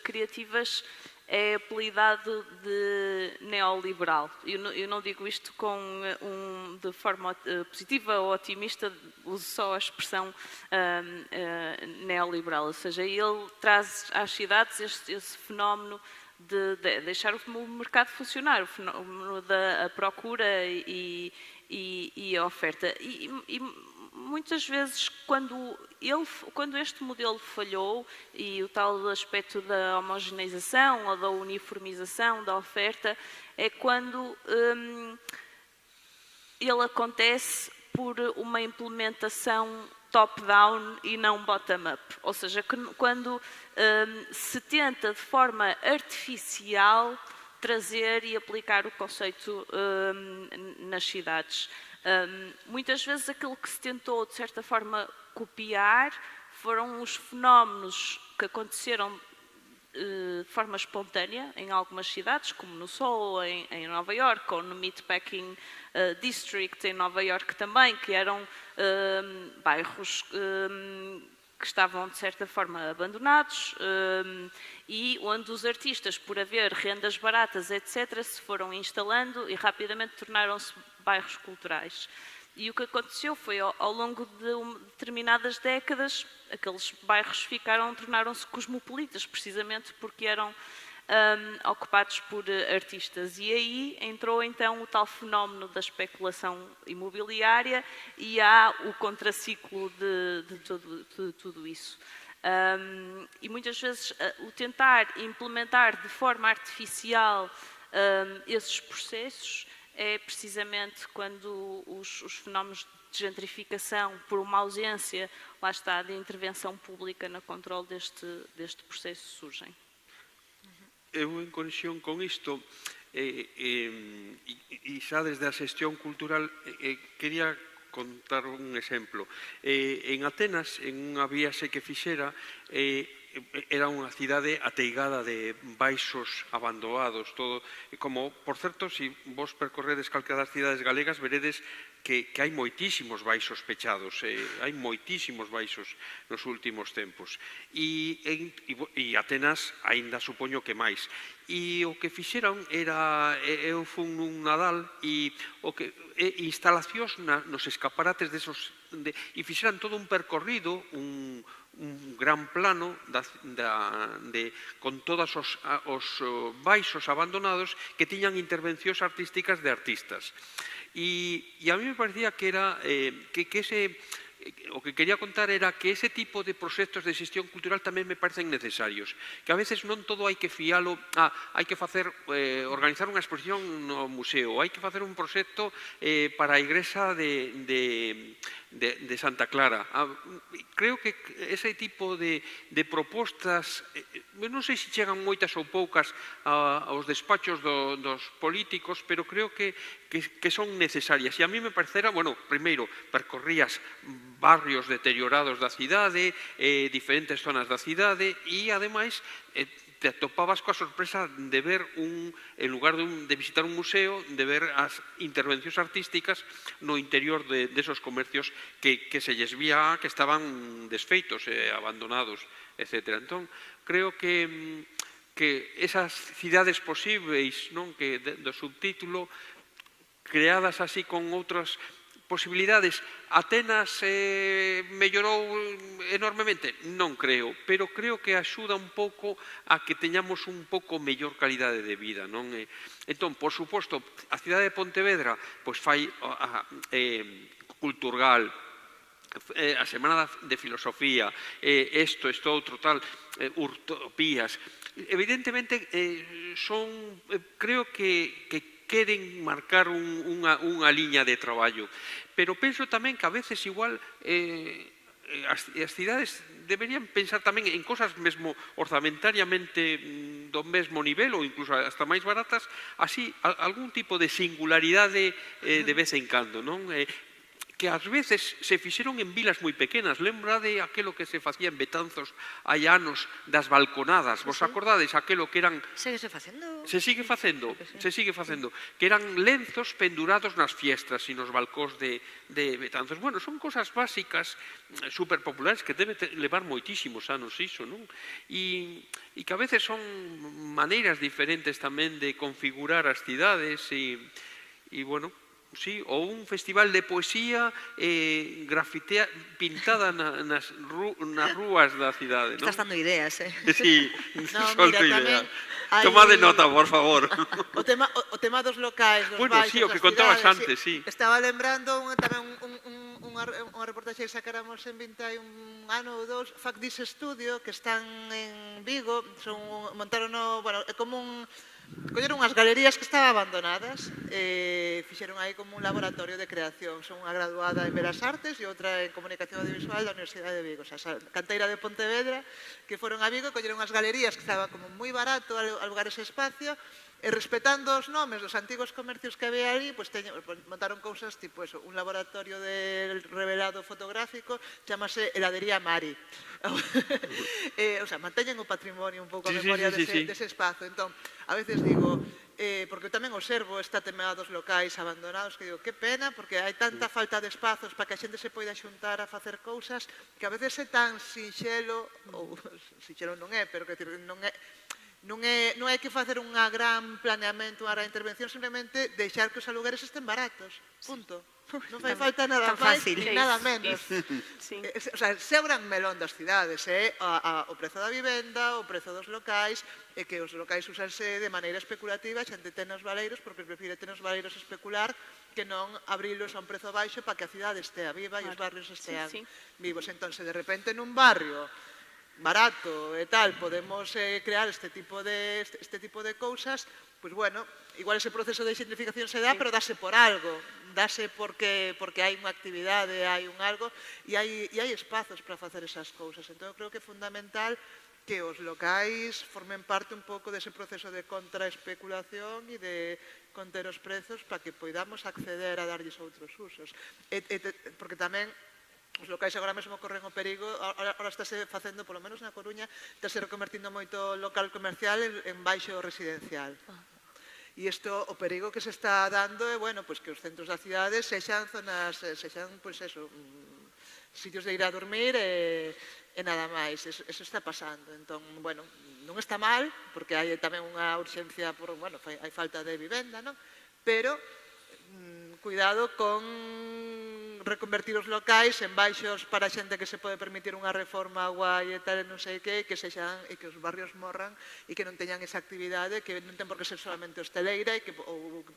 S3: criativas é apelidado de neoliberal. Eu não digo isto de forma positiva ou otimista, uso só a expressão neoliberal, ou seja, ele traz às cidades esse fenómeno de deixar o mercado funcionar, o fenómeno da procura e a oferta. E muitas vezes, quando este modelo falhou, e o tal aspecto da homogeneização ou da uniformização da oferta, é quando ele acontece por uma implementação top-down e não bottom-up. Ou seja, quando se tenta de forma artificial trazer e aplicar o conceito nas cidades. Muitas vezes aquilo que se tentou, de certa forma, copiar foram os fenómenos que aconteceram de forma espontânea em algumas cidades, como no Soho, em Nova Iorque, ou no Meatpacking District, em Nova Iorque também, que eram bairros que estavam, de certa forma, abandonados e onde os artistas, por haver rendas baratas, etc., se foram instalando e rapidamente tornaram-se bairros culturais. E o que aconteceu foi, ao longo de determinadas décadas, aqueles bairros tornaram-se cosmopolitas, precisamente porque eram ocupados por artistas. E aí entrou então o tal fenómeno da especulação imobiliária e há o contraciclo de tudo isso. E muitas vezes o tentar implementar de forma artificial esses processos é precisamente quando os fenómenos de gentrificação, por uma ausência, lá está, de intervenção pública no controle deste processo, surgem.
S5: Eu, en conexión con isto, e xa desde a xestión cultural, quería contar un exemplo. En Atenas, en unha viaxe que fixera, era unha cidade ateigada de baixos abandonados, todo, como, por certo, se vos percorredes calquera das cidades galegas, veredes que hai moitísimos baixos pechados, hai moitísimos baixos nos últimos tempos. E Atenas aínda supoño que máis. E o que fixeron era, eu fun nun Nadal e instalacións nos escaparates desos, e fixeran todo un percorrido, un gran plano con todos os baixos abandonados que tiñan intervencións artísticas de artistas. E a mí me parecía que era o que quería contar era que ese tipo de proxectos de xestión cultural tamén me parecen necesarios, que a veces non todo hai que fialo, hai que organizar unha exposición no museo, hai que facer un proxecto para a igrexa de Santa Clara. Creo que ese tipo de propostas, non sei se chegan moitas ou poucas aos despachos dos políticos, pero creo que son necesarias. E a mí me parecera, primeiro, percorrías barrios deteriorados da cidade, diferentes zonas da cidade, e, ademais, te atopabas coa sorpresa de ver, en lugar de visitar un museo, de ver as intervencións artísticas no interior desos comercios que se lles vía que estaban desfeitos, abandonados, etc. Entón, creo que esas cidades posíveis, que do subtítulo, creadas así con outras posibilidades, Atenas mellorou enormemente? Non creo, pero creo que axuda un pouco a que teñamos un pouco mellor calidade de vida, non? Entón, por suposto, a cidade de Pontevedra fai Culturgal, a Semana de Filosofía, isto outro tal, Utopías. Evidentemente, creo que queren marcar unha liña de traballo. Pero penso tamén que a veces igual as cidades deberían pensar tamén en cosas mesmo orzamentariamente do mesmo nivel ou incluso hasta máis baratas, así algún tipo de singularidade de vez en cando, non? Que ás veces se fixeron en vilas moi pequenas. Lembrade aquelo que se facía en Betanzos hai anos das balconadas. Vos acordades aquelo que eran...
S2: Séguese facendo.
S5: Se sigue facendo. Que eran lenzos pendurados nas fiestras e nos balcóns de Betanzos. Bueno, son cosas básicas, superpopulares, que debe levar moitísimos anos iso, non? E que a veces son maneiras diferentes tamén de configurar as cidades e bueno... Sí, ou un festival de poesía pintada nas rúas da cidade, non?
S2: Estás dando ideas,
S5: Sí, solto ideas.
S4: hai-
S5: Tomade nota, por favor.
S4: O tema dos locais, dos
S5: Bueno,
S4: baixos,
S5: sí, o
S4: das
S5: que contabas
S4: cidades,
S5: antes, sí.
S4: Estaba lembrando tamén unha reportaxe que sacáramos en 21 ano ou dous, Fac This Studio, que están en Vigo, montaron, é como colleron unhas galerías que estaban abandonadas e fixeron aí como un laboratorio de creación. Son unha graduada en Belas Artes e outra en Comunicación Audiovisual da Universidade de Vigo. O sea, a canteira de Pontevedra, que foron a Vigo, colleron unhas galerías que estaban como moi barato alugar ese espacio, e respetando os nomes dos antigos comercios que había ali, montaron cousas tipo eso, un laboratorio de revelado fotográfico, chamase Heladería Mari. O sea, manteñen o patrimonio un pouco a memoria dese espazo. Entón, a veces digo, porque tamén observo esta tema dos locais abandonados, que digo, que pena, porque hai tanta falta de espazos para que a xente se poida xuntar a facer cousas, que a veces é tan sinxelo, ou sinxelo non é, pero que non hai que facer un gran planeamento, unha gran intervención, simplemente deixar que os alugueres estén baratos, punto. Non fai falta nada máis ni nada menos. O sea, ese é o gran melón das cidades, o prezo da vivenda, o prezo dos locais, e que os locais usanse de maneira especulativa, a xente ten os valeiros, porque prefire ter os valeiros especular que non abrilos a un prezo baixo para que a cidade estea viva e os barrios estean vivos. Entón, se de repente nun barrio barato e tal, podemos crear este tipo de cousas, pois bueno, igual ese proceso de xentrificación se dá, pero dáse por algo, dáse porque hai unha actividade, hai un algo, e hai espazos para facer esas cousas. Entón, creo que é fundamental que os locais formen parte un pouco dese proceso de contraespeculación e de conter os prezos para que poidamos acceder a darlles outros usos. Porque tamén os locais agora mesmo corren o perigo, agora estáse facendo, polo menos na Coruña, estáse reconvertindo moito local comercial en baixo residencial. E isto, o perigo que se está dando é, bueno, pues que os centros das cidades sexan zonas, sexan, pues eso, sitios de ir a dormir e nada máis. Eso está pasando. Entón, bueno, non está mal, porque hai tamén unha urxencia por, bueno, hai falta de vivenda, non? Pero cuidado con reconvertir os locais en baixos para xente que se pode permitir unha reforma guai e tal, non sei que os barrios morran e que non teñan esa actividade que non ten por que ser solamente hosteleira e que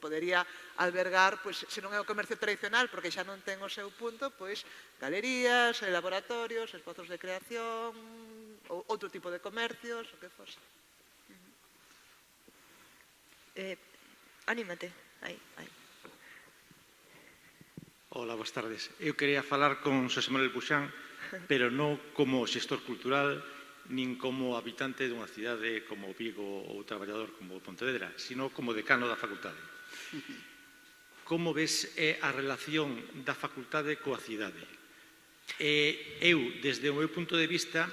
S4: podería albergar, pois, se non é o comercio tradicional, porque xa non ten o seu punto, pois galerías, laboratorios, espazos de creación, ou outro tipo de comercios, o que fose.
S7: Anímate, aí.
S8: Hola, boas tardes. Eu quería falar con Xosé Manuel Buxán, pero non como xestor cultural, nin como habitante dunha cidade como Vigo ou traballador como Pontevedra, sino como decano da facultade. Como ves a relación da facultade coa cidade? Eu, desde o meu punto de vista,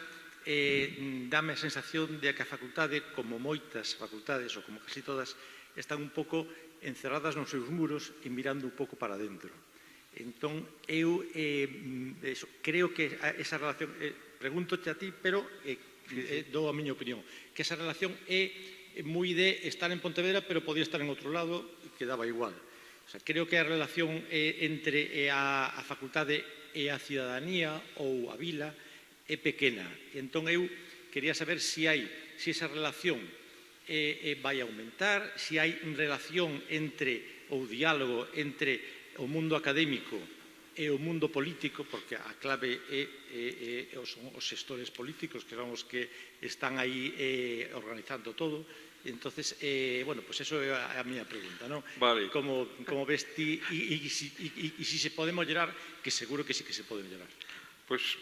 S8: dame a sensación de que a facultade, como moitas facultades, ou como casi todas, están un pouco encerradas nos seus muros e mirando un pouco para dentro. Entón, eu creo que esa relación, pregúntote a ti, pero dou a miña opinión, que esa relación é moi de estar en Pontevedra, pero podía estar en outro lado e quedaba igual. O sea, creo que a relación entre a facultade e a cidadanía ou a vila é pequena. Entón, eu quería saber se esa relación vai aumentar, se hai relación entre ou diálogo entre o mundo académico e o mundo político, porque a clave son os xestores políticos que son os que están aí organizando todo. Entonces, bueno, pues eso é a miña pregunta, non?
S5: Vale.
S8: Como ves ti, e si se pode mellorar, que seguro que sí que se pode mellorar.
S5: Pues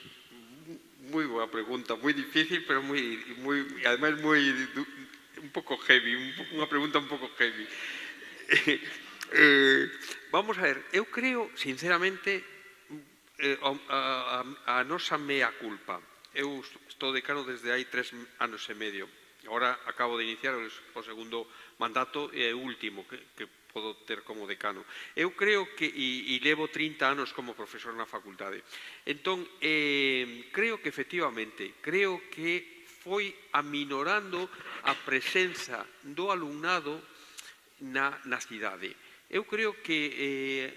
S5: moi boa pregunta, moi difícil, pero además un pouco heavy, unha pregunta un pouco heavy. Vamos a ver, eu creo, sinceramente, a nosa mea culpa. Eu estou decano desde hai 3 anos e medio. Agora acabo de iniciar o segundo mandato e o último que podo ter como decano. Eu creo que, e levo 30 anos como profesor na facultade. Entón, creo que efectivamente, creo que foi aminorando a presenza do alumnado na cidade. Eu creo que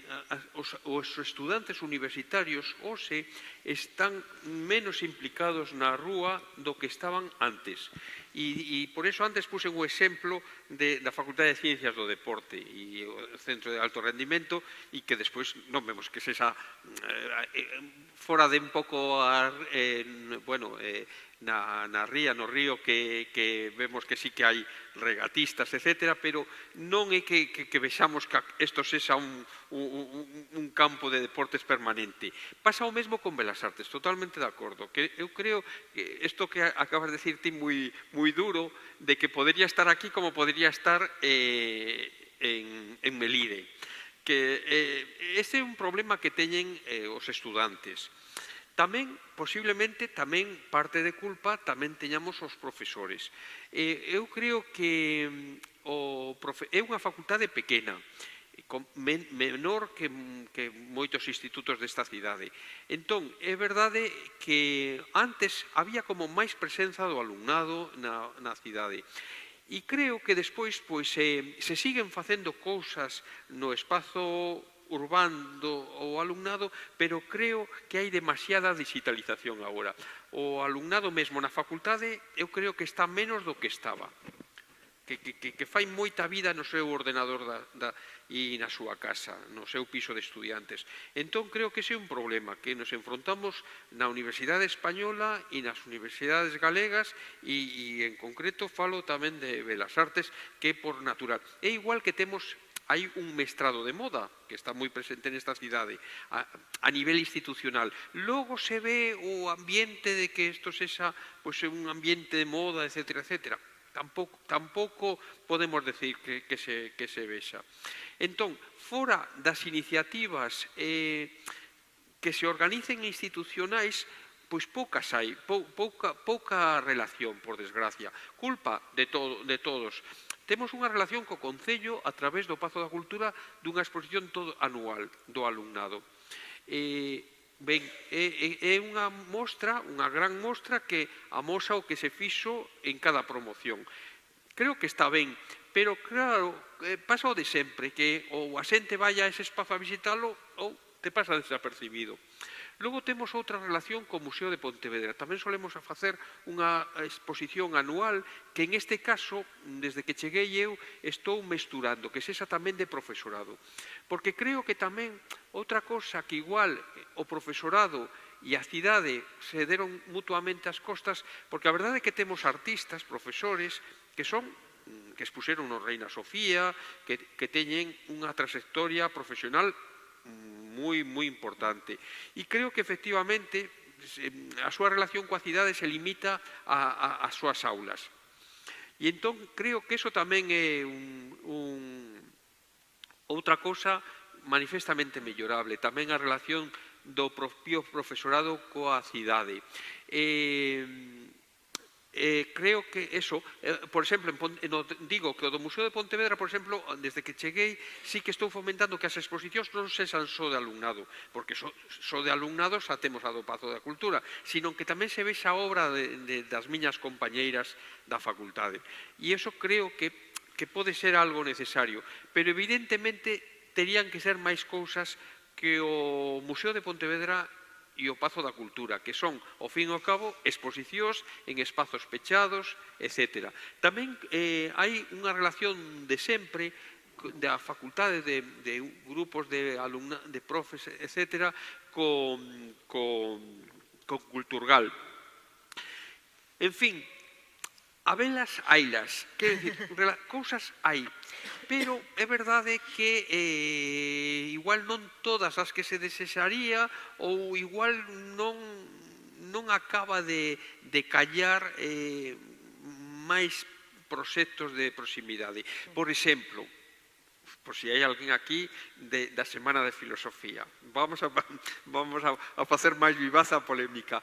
S5: os estudantes universitarios hoxe están menos implicados na rúa do que estaban antes. E por eso antes puxen o exemplo da Facultade de Ciencias do Deporte e o Centro de Alto Rendimento e que despois non vemos que sexa fora de un pouco na ría, no río, que vemos que sí que hai regatistas, etcétera, pero non é que vexamos que isto sexa un campo de deportes permanente. Pasa o mesmo con Belas Artes, totalmente de acordo. Que eu creo que isto que acabas de decir ti moi duro, de que podería estar aquí como podería estar en Melide. Que ese é un problema que teñen os estudantes. Tamén, posiblemente, tamén parte de culpa tamén teñamos os profesores. Eu creo que é unha facultade pequena, menor que moitos institutos desta cidade. Entón, é verdade que antes había como máis presenza do alumnado na cidade. E creo que despois se siguen facendo cousas no espazo urbano o alumnado, pero creo que hai demasiada digitalización agora. O alumnado mesmo na facultade eu creo que está menos do que estaba. Que fai moita vida no seu ordenador e na súa casa, no seu piso de estudiantes. Entón, creo que ese é un problema, que nos enfrontamos na Universidade Española e nas universidades galegas e en concreto falo tamén de Belas Artes, que é por natural. É igual que hai un mestrado de moda que está moi presente nesta cidade a nivel institucional. Logo se ve o ambiente de que isto sexa un ambiente de moda, etcétera, etcétera. Tampouco podemos decir que se vexa. Entón, fora das iniciativas que se organicen institucionais, pois poucas hai, pouca relación, por desgracia. Culpa de todos. Temos unha relación co Concello a través do Pazo da Cultura dunha exposición todo anual do alumnado. Ben, é unha mostra, unha gran mostra que amosa o que se fixo en cada promoción. Creo que está ben, pero claro, pasa o de sempre, que ou a xente vai a ese espazo a visitalo ou te pasa desapercibido. Logo temos outra relación co Museo de Pontevedra. Tamén solemos a facer unha exposición anual que en este caso, desde que cheguei eu, estou mesturando, que sexa tamén de profesorado. Porque creo que tamén outra cosa que igual o profesorado e a cidade se deron mutuamente as costas, porque a verdade é que temos artistas, profesores, que expuseron no Reina Sofía, que teñen unha trayectoria profesional moi importante. E creo que efectivamente a súa relación coa cidade se limita ás súas aulas. E entón creo que iso tamén é outra cosa manifestamente mellorable. Tamén a relación do propio profesorado coa cidade. Creo que eso, por exemplo, digo que o do Museo de Pontevedra, por exemplo, desde que cheguei, sí que estou fomentando que as exposicións non sexan só de alumnado, porque só de alumnado xa temos a do Pazo da Cultura, sino que tamén se vexa a obra das miñas compañeiras da facultade. E iso creo que pode ser algo necesario, pero evidentemente terían que ser máis cousas que o Museo de Pontevedra e o Pazo da Cultura, que son, ao fin e ao cabo, exposicións en espazos pechados, etc. Tamén hai unha relación de sempre da facultade de grupos de profes, etc., con Culturgal. En fin, habelas, hailas, quero dicir, cousas hai, pero é verdade que igual non todas as que se desexaría ou igual non acaba de callar máis proxectos de proximidade. Por exemplo, por si hai alguén aquí da Semana de Filosofía, vamos a facer máis vivaz a polémica.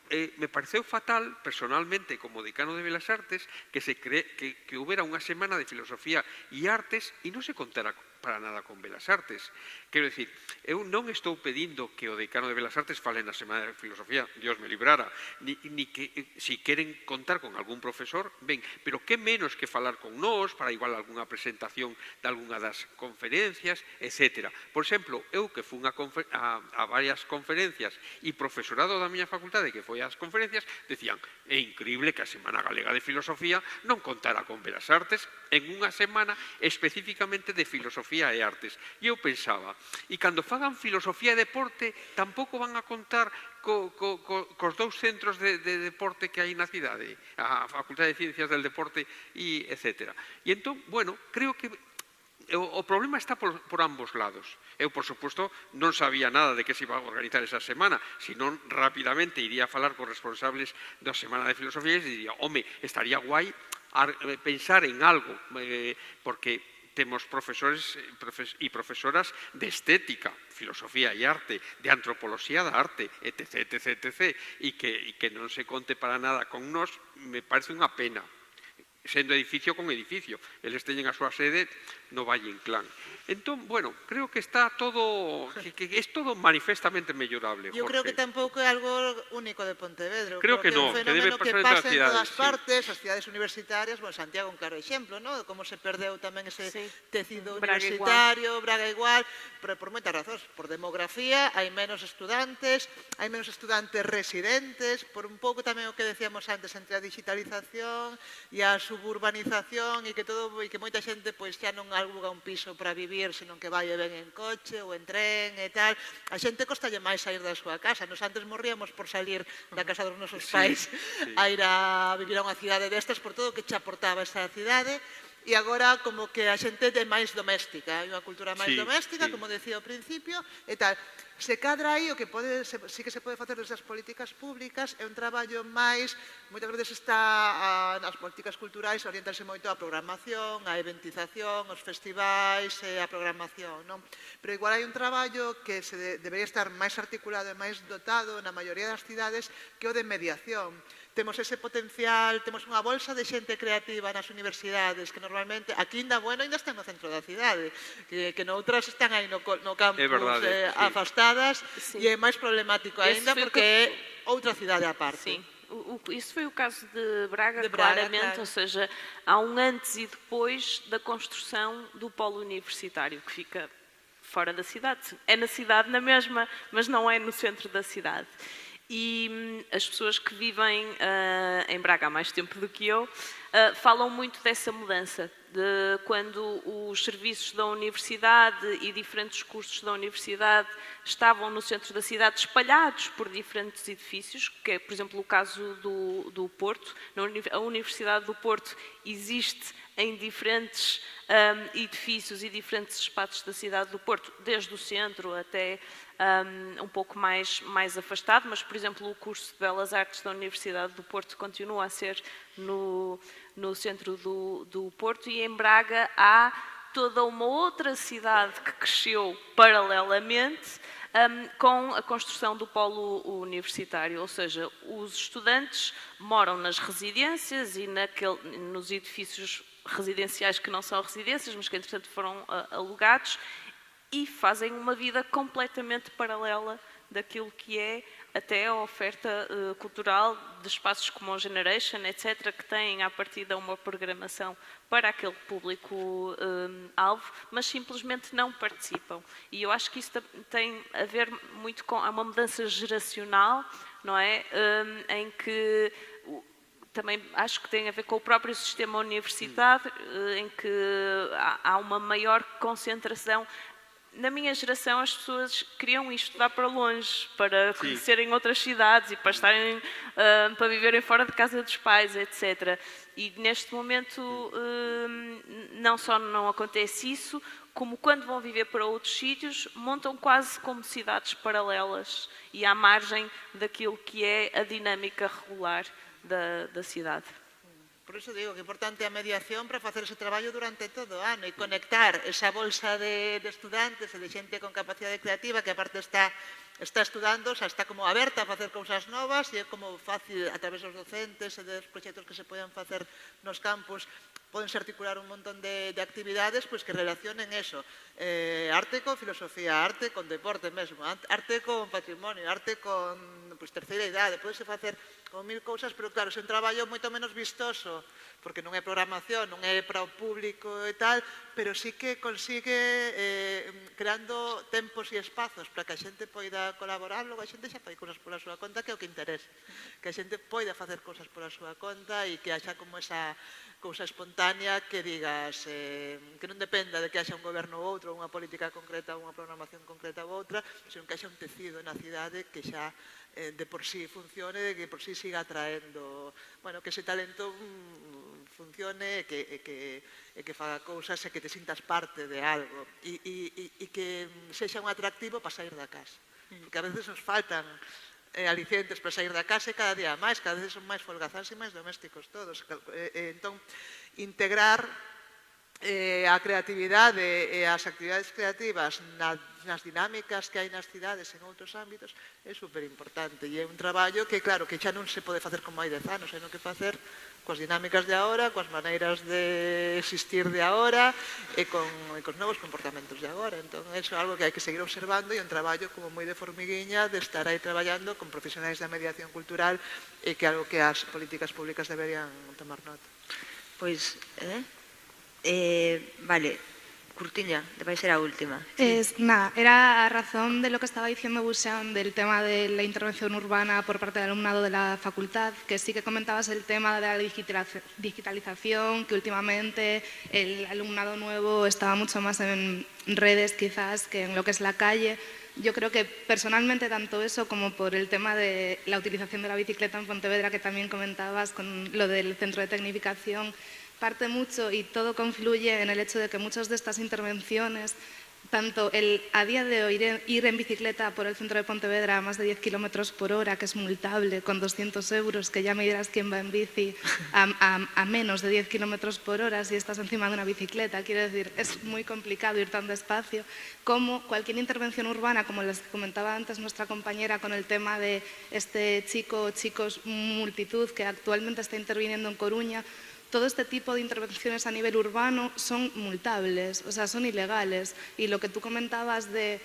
S5: Me pareceu fatal, personalmente, como decano de Belas Artes, que houbera unha semana de filosofía e artes e non se contara para nada con Belas Artes. Quero dicir, eu non estou pedindo que o decano de Belas Artes fale na Semana de Filosofía, Dios me librara, ni que, si queren contar con algún profesor, ben, pero que menos que falar con nós para igual algunha presentación de algunha das conferencias, etc. Por exemplo, eu que fui a varias conferencias e profesorado da miña facultade que foi ás conferencias, decían, é increíble que a Semana Galega de Filosofía non contara con Belas Artes en unha semana especificamente de filosofía e artes. E eu pensaba, e cando fagan filosofía e deporte, tampouco van a contar cos dous centros de deporte que hai na cidade, a Facultade de Ciencias del Deporte e etc. E entón, bueno, creo que o problema está por ambos lados. Eu, por suposto, non sabía nada de que se iba a organizar esa semana, senón rapidamente iría a falar con responsables da Semana de Filosofía e diría, home, estaría guai pensar en algo, porque temos profesores e profesoras de estética, filosofía e arte, de antropoloxía da arte, etc., e que non se conte para nada con nós, me parece unha pena, sendo edificio con edificio. Eles teñen a súa sede no Valle Inclán. Entón, bueno, creo que está todo, que é todo manifestamente mellorable, Jorge.
S4: Eu creo que tampouco é algo único de Pontevedra.
S5: Creo que non, que debe pasar en todas as cidades.
S4: Todas partes, as cidades universitarias, bueno, Santiago un claro exemplo, ¿no? Como se perdeu tamén ese tecido universitario, Braga igual, pero por moitas razóns. Por demografía, hai menos estudantes residentes, por un pouco tamén o que decíamos antes entre a digitalización e a suburbanización e que moita xente pois xa non aluga un piso para vivir, senón que vai e ven en coche ou en tren e tal. A xente costalle máis sair da súa casa. Nos antes morríamos por salir da casa dos nosos pais a ir a vivir a unha cidade destas por todo o que che aportaba esa cidade. E agora como que a xente é máis doméstica, hai unha cultura máis doméstica, como decía ao principio, e tal. Se cadra aí o que sí que se pode facer desde as políticas públicas é un traballo máis, moitas veces está nas políticas culturais orientarse moito á programación, á eventización, aos festivais, a programación, non? Pero igual hai un traballo que debería estar máis articulado e máis dotado na maioría das cidades que o de mediación. Temos ese potencial, temos unha bolsa de xente creativa nas universidades que normalmente, aquí ainda está no centro da cidade, que noutras están aí no campus afastadas e é máis problemático ainda porque é outra cidade aparte.
S3: Sim. Isso foi o caso de Braga, claramente, claro. Ou seja, há um antes e depois da construção do polo universitário, que fica fora da cidade. É na cidade na mesma, mas não é no centro da cidade. E as pessoas que vivem em Braga há mais tempo do que eu falam muito dessa mudança, de quando os serviços da universidade e diferentes cursos da universidade estavam no centro da cidade espalhados por diferentes edifícios, que é, por exemplo, o caso do Porto. A Universidade do Porto existe em diferentes edifícios e diferentes espaços da cidade do Porto, desde o centro até um pouco mais afastado, mas, por exemplo, o curso de Belas Artes da Universidade do Porto continua a ser no centro do Porto, e em Braga há toda uma outra cidade que cresceu paralelamente com a construção do polo universitário, ou seja, os estudantes moram nas residências e nos edifícios residenciais que não são residências, mas que entretanto foram alugados, e fazem uma vida completamente paralela daquilo que é até a oferta cultural de espaços como o Generation, etc., que têm à partida uma programação para aquele público-alvo, mas simplesmente não participam. E eu acho que isso tem a ver muito com uma mudança geracional, não é? Em que também acho que tem a ver com o próprio sistema universitário, em que há uma maior concentração. Na minha geração, as pessoas queriam ir estudar para longe, para conhecerem outras cidades e para estarem, para viverem fora de casa dos pais, etc. E neste momento não só não acontece isso, como quando vão viver para outros sítios, montam quase como cidades paralelas e à margem daquilo que é a dinâmica regular da cidade.
S4: Por iso digo que é importante a mediación para facer ese traballo durante todo o ano e conectar esa bolsa de estudantes e de xente con capacidade creativa que aparte está estudando, xa está como aberta a facer cousas novas e é como fácil a través dos docentes e dos proxectos que se poden facer nos campus. Pódense articular un montón de actividades pois que relacionen eso, arte con filosofía, arte con deporte mesmo, arte con patrimonio, arte con terceira idade, pódense facer con mil cousas, pero claro, é un traballo moito menos vistoso, porque non é programación, non é para o público e tal, pero sí que consigue creando tempos e espazos para que a xente poida colaborar, logo a xente xa fai cousas pola súa conta, que é o que interesa, que a xente poida facer cousas pola súa conta e que haxa como esa cousa espontánea que digas que non dependa de que haxa un goberno ou outro, unha política concreta ou unha programación concreta ou outra, senón que haxa un tecido na cidade que xa de por sí funcione, que por sí siga atraendo, bueno, que ese talento funcione e que faga cousas e que te sintas parte de algo e que sexa un atractivo para sair da casa, porque a veces nos faltan alicientes para sair da casa e cada día máis, cada vez son máis folgazáns e máis domésticos todos. Entón, integrar a creatividade e as actividades creativas nas dinámicas que hai nas cidades en outros ámbitos é superimportante e é un traballo que, claro, que xa non se pode facer como hai 10 anos, hai non que facer coas dinámicas de agora, coas maneiras de existir de agora e cos novos comportamentos de agora. Entón, iso é algo que hai que seguir observando e un traballo como moi de formiguiña de estar aí traballando con profesionais da mediación cultural e que é algo que as políticas públicas deberían tomar nota.
S2: Pois, vale, Curtiña, vai ser a última.
S7: Nada, era a razón de lo que estaba diciendo Buxan del tema de la intervención urbana por parte del alumnado de la facultad, que sí que comentabas el tema de la digitalización, que últimamente el alumnado nuevo estaba mucho más en redes quizás que en lo que es la calle. Yo creo que personalmente tanto eso como por el tema de la utilización de la bicicleta en Pontevedra, que también comentabas con lo del centro de tecnificación, parte mucho y todo confluye en el hecho de que muchas de estas intervenciones tanto el a día de hoy ir en bicicleta por el centro de Pontevedra a más de 10 kilómetros por hora, que es multable con 200 euros, que ya me dirás quién va en bici a menos de 10 kilómetros por hora si estás encima de una bicicleta. Quiero decir, es muy complicado ir tan despacio, como cualquier intervención urbana, como las que comentaba antes nuestra compañera con el tema de este chico o chicos multitud que actualmente está interviniendo en Coruña. Todo este tipo de intervenciones a nivel urbano son multables, o sea, son ilegales. Y lo que tú comentabas de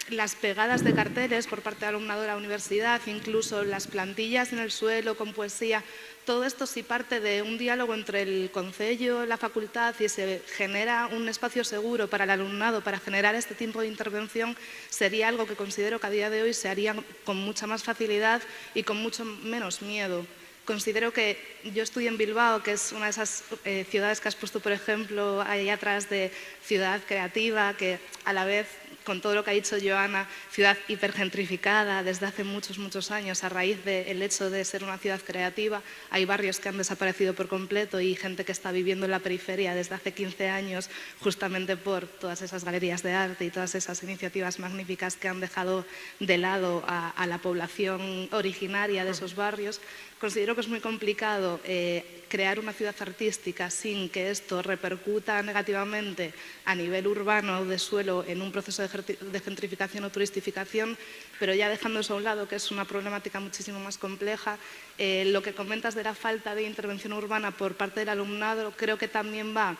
S7: las pegadas de carteles por parte del alumnado de la universidad, incluso las plantillas en el suelo con poesía, todo esto sí parte de un diálogo entre el concello, la facultad, y se genera un espacio seguro para el alumnado para generar este tipo de intervención, sería algo que considero que a día de hoy se haría con mucha más facilidad y con mucho menos miedo. Considero que yo estudié en Bilbao, que es una de esas ciudades que has puesto, por ejemplo, ahí atrás de ciudad creativa, que a la vez, con todo lo que ha dicho Joana, ciudad hipergentrificada desde hace muchos, muchos años a raíz del hecho de ser una ciudad creativa. Hay barrios que han desaparecido por completo y gente que está viviendo en la periferia desde hace 15 años justamente por todas esas galerías de arte y todas esas iniciativas magníficas que han dejado de lado a la población originaria de esos barrios. Considero que es muy complicado crear una ciudad artística sin que esto repercuta negativamente a nivel urbano o de suelo en un proceso de gentrificación o turistificación, pero ya dejando eso a un lado, que es una problemática muchísimo más compleja, lo que comentas de la falta de intervención urbana por parte del alumnado creo que también va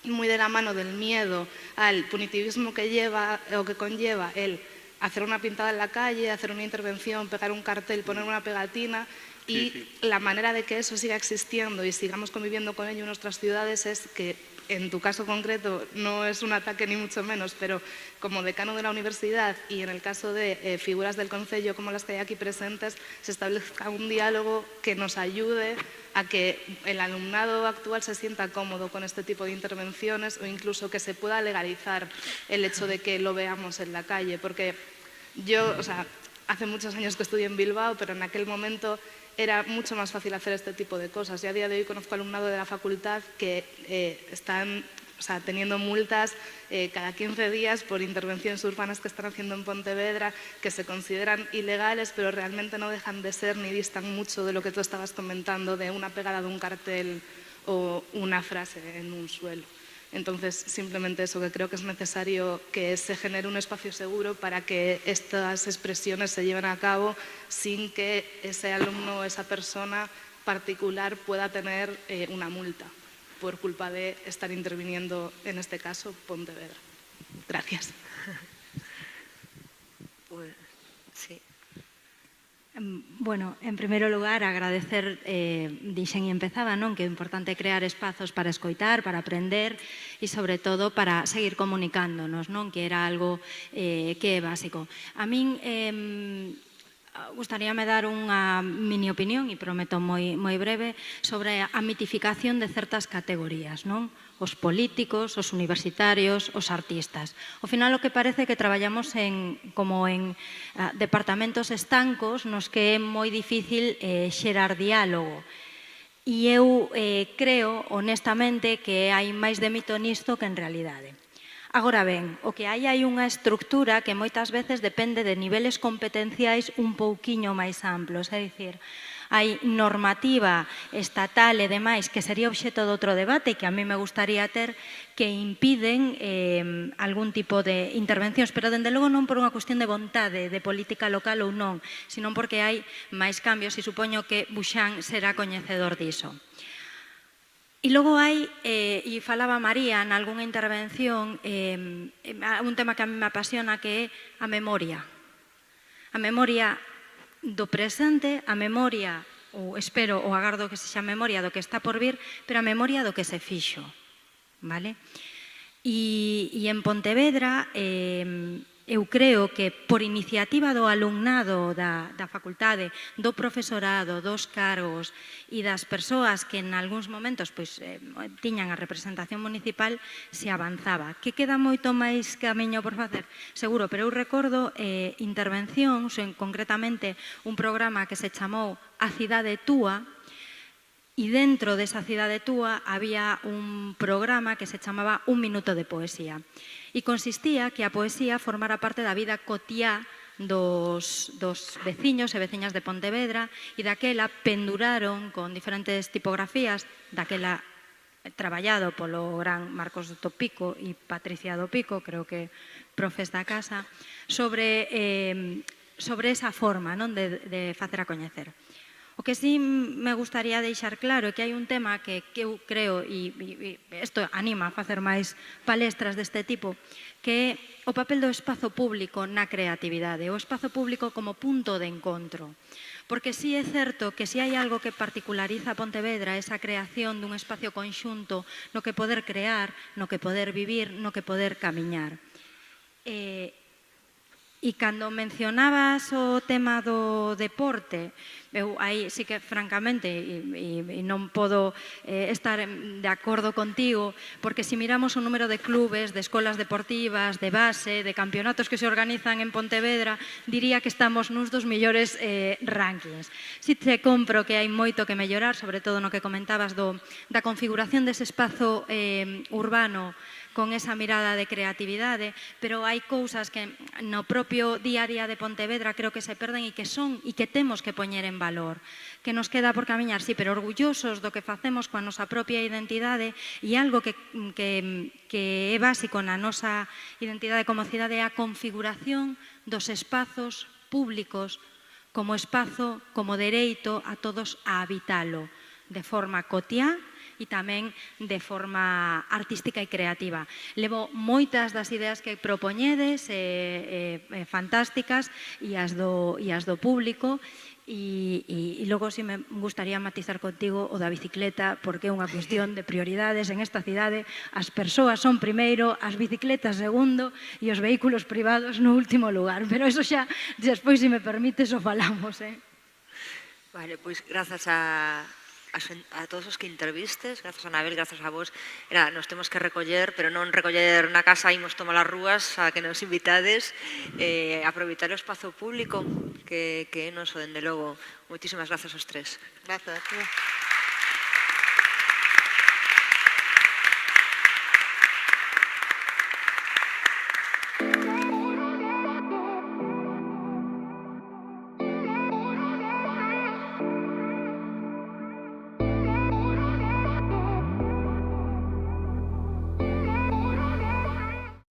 S7: muy de la mano del miedo al punitivismo que lleva o que conlleva el hacer una pintada en la calle, hacer una intervención, pegar un cartel, poner una pegatina. Y la manera de que eso siga existiendo y sigamos conviviendo con ello en nuestras ciudades es que, en tu caso concreto, no es un ataque ni mucho menos, pero como decano de la universidad y en el caso de figuras del concello como las que hay aquí presentes, se establezca un diálogo que nos ayude a que el alumnado actual se sienta cómodo con este tipo de intervenciones o incluso que se pueda legalizar el hecho de que lo veamos en la calle. Porque yo, hace muchos años que estudié en Bilbao, pero en aquel momento era mucho más fácil hacer este tipo de cosas. Y a día de hoy conozco alumnado de la facultad que están teniendo multas cada 15 días por intervenciones urbanas que están haciendo en Pontevedra, que se consideran ilegales, pero realmente no dejan de ser ni distan mucho de lo que tú estabas comentando, de una pegada de un cartel o una frase en un suelo. Entonces, simplemente eso, que creo que es necesario que se genere un espacio seguro para que estas expresiones se lleven a cabo sin que ese alumno o esa persona particular pueda tener una multa por culpa de estar interviniendo, en este caso, Pontevedra. Gracias.
S2: Pues, sí.
S1: Bueno, en primeiro lugar, agradecer, dixen e empezaba, non, que é importante crear espazos para escoitar, para aprender e, sobre todo, para seguir comunicándonos, non, que era algo que é básico. A min gustaríame dar unha mini opinión, e prometo moi breve, sobre a mitificación de certas categorías, non? Os políticos, os universitarios, os artistas. Ao final, o que parece que traballamos como en departamentos estancos nos que é moi difícil xerar diálogo. E eu creo, honestamente, que hai máis de mito nisto que en realidade. Agora ben, o que hai unha estructura que moitas veces depende de niveles competenciais un pouquiño máis amplos, é dicir, hai normativa estatal e demais que sería obxeto de outro debate que a mí me gustaría ter que impiden algún tipo de intervencións, pero dende logo non por unha cuestión de vontade de política local ou non, sino porque hai máis cambios e supoño que Buxán será coñecedor diso. E logo hai, e falaba María en algunha intervención, un tema que a mí me apasiona que é a memoria. A memoria do presente, a memoria, ou espero ou agardo que sexa a memoria do que está por vir, pero a memoria do que se fixo. Vale? E en Pontevedra, eu creo que por iniciativa do alumnado da facultade, do profesorado, dos cargos e das persoas que en algúns momentos tiñan a representación municipal, se avanzaba. Que queda moito máis camiño por facer? Seguro, pero eu recordo intervencións, concretamente un programa que se chamou A Cidade Túa, E dentro desa cidade túa había un programa que se chamaba Un minuto de poesía. E consistía que a poesía formara parte da vida cotiá dos veciños e veciñas de Pontevedra e daquela penduraron con diferentes tipografías, daquela traballado polo gran Marcos Topico e Patricia Dopico, creo que profes da casa, sobre esa forma de facer a coñecer. O que sí me gustaría deixar claro é que hai un tema que eu creo, e isto anima a facer máis palestras deste tipo, que é o papel do espazo público na creatividade, o espazo público como punto de encontro. Porque sí é certo que si hai algo que particulariza a Pontevedra, esa creación dun espacio conxunto no que poder crear, no que poder vivir, no que poder camiñar. E cando mencionabas o tema do deporte, eu aí sí que francamente e non podo estar de acordo contigo, porque se miramos o número de clubes, de escolas deportivas, de base, de campeonatos que se organizan en Pontevedra, diría que estamos nuns dos mellores rankings. Si te compro que hai moito que mellorar, sobre todo no que comentabas da configuración dese espazo urbano con esa mirada de creatividade, pero hai cousas que no propio día a día de Pontevedra creo que se perden e que temos que poñer en valor, que nos queda por camiñar, sí, pero orgullosos do que facemos coa nosa propia identidade, e algo que é básico na nosa identidade como cidade é a configuración dos espazos públicos como espazo, como dereito a todos a habitalo de forma cotiá e tamén de forma artística e creativa. Levo moitas das ideas que propoñedes fantásticas e as do público, e logo si me gustaría matizar contigo o da bicicleta, porque é unha cuestión de prioridades en esta cidade. As persoas son primeiro, as bicicletas segundo e os vehículos privados no último lugar, pero eso xa despois, se me permites, o falamos.
S2: Vale, pois grazas a todos os que intervistes, grazas a Anabel, grazas a vos. Nos temos que recoller, pero non recoller na casa, imos tomar as rúas a que nos invitades, aproveitar o espazo público que é noso, dende logo. Moitísimas grazas aos tres.
S4: Grazas.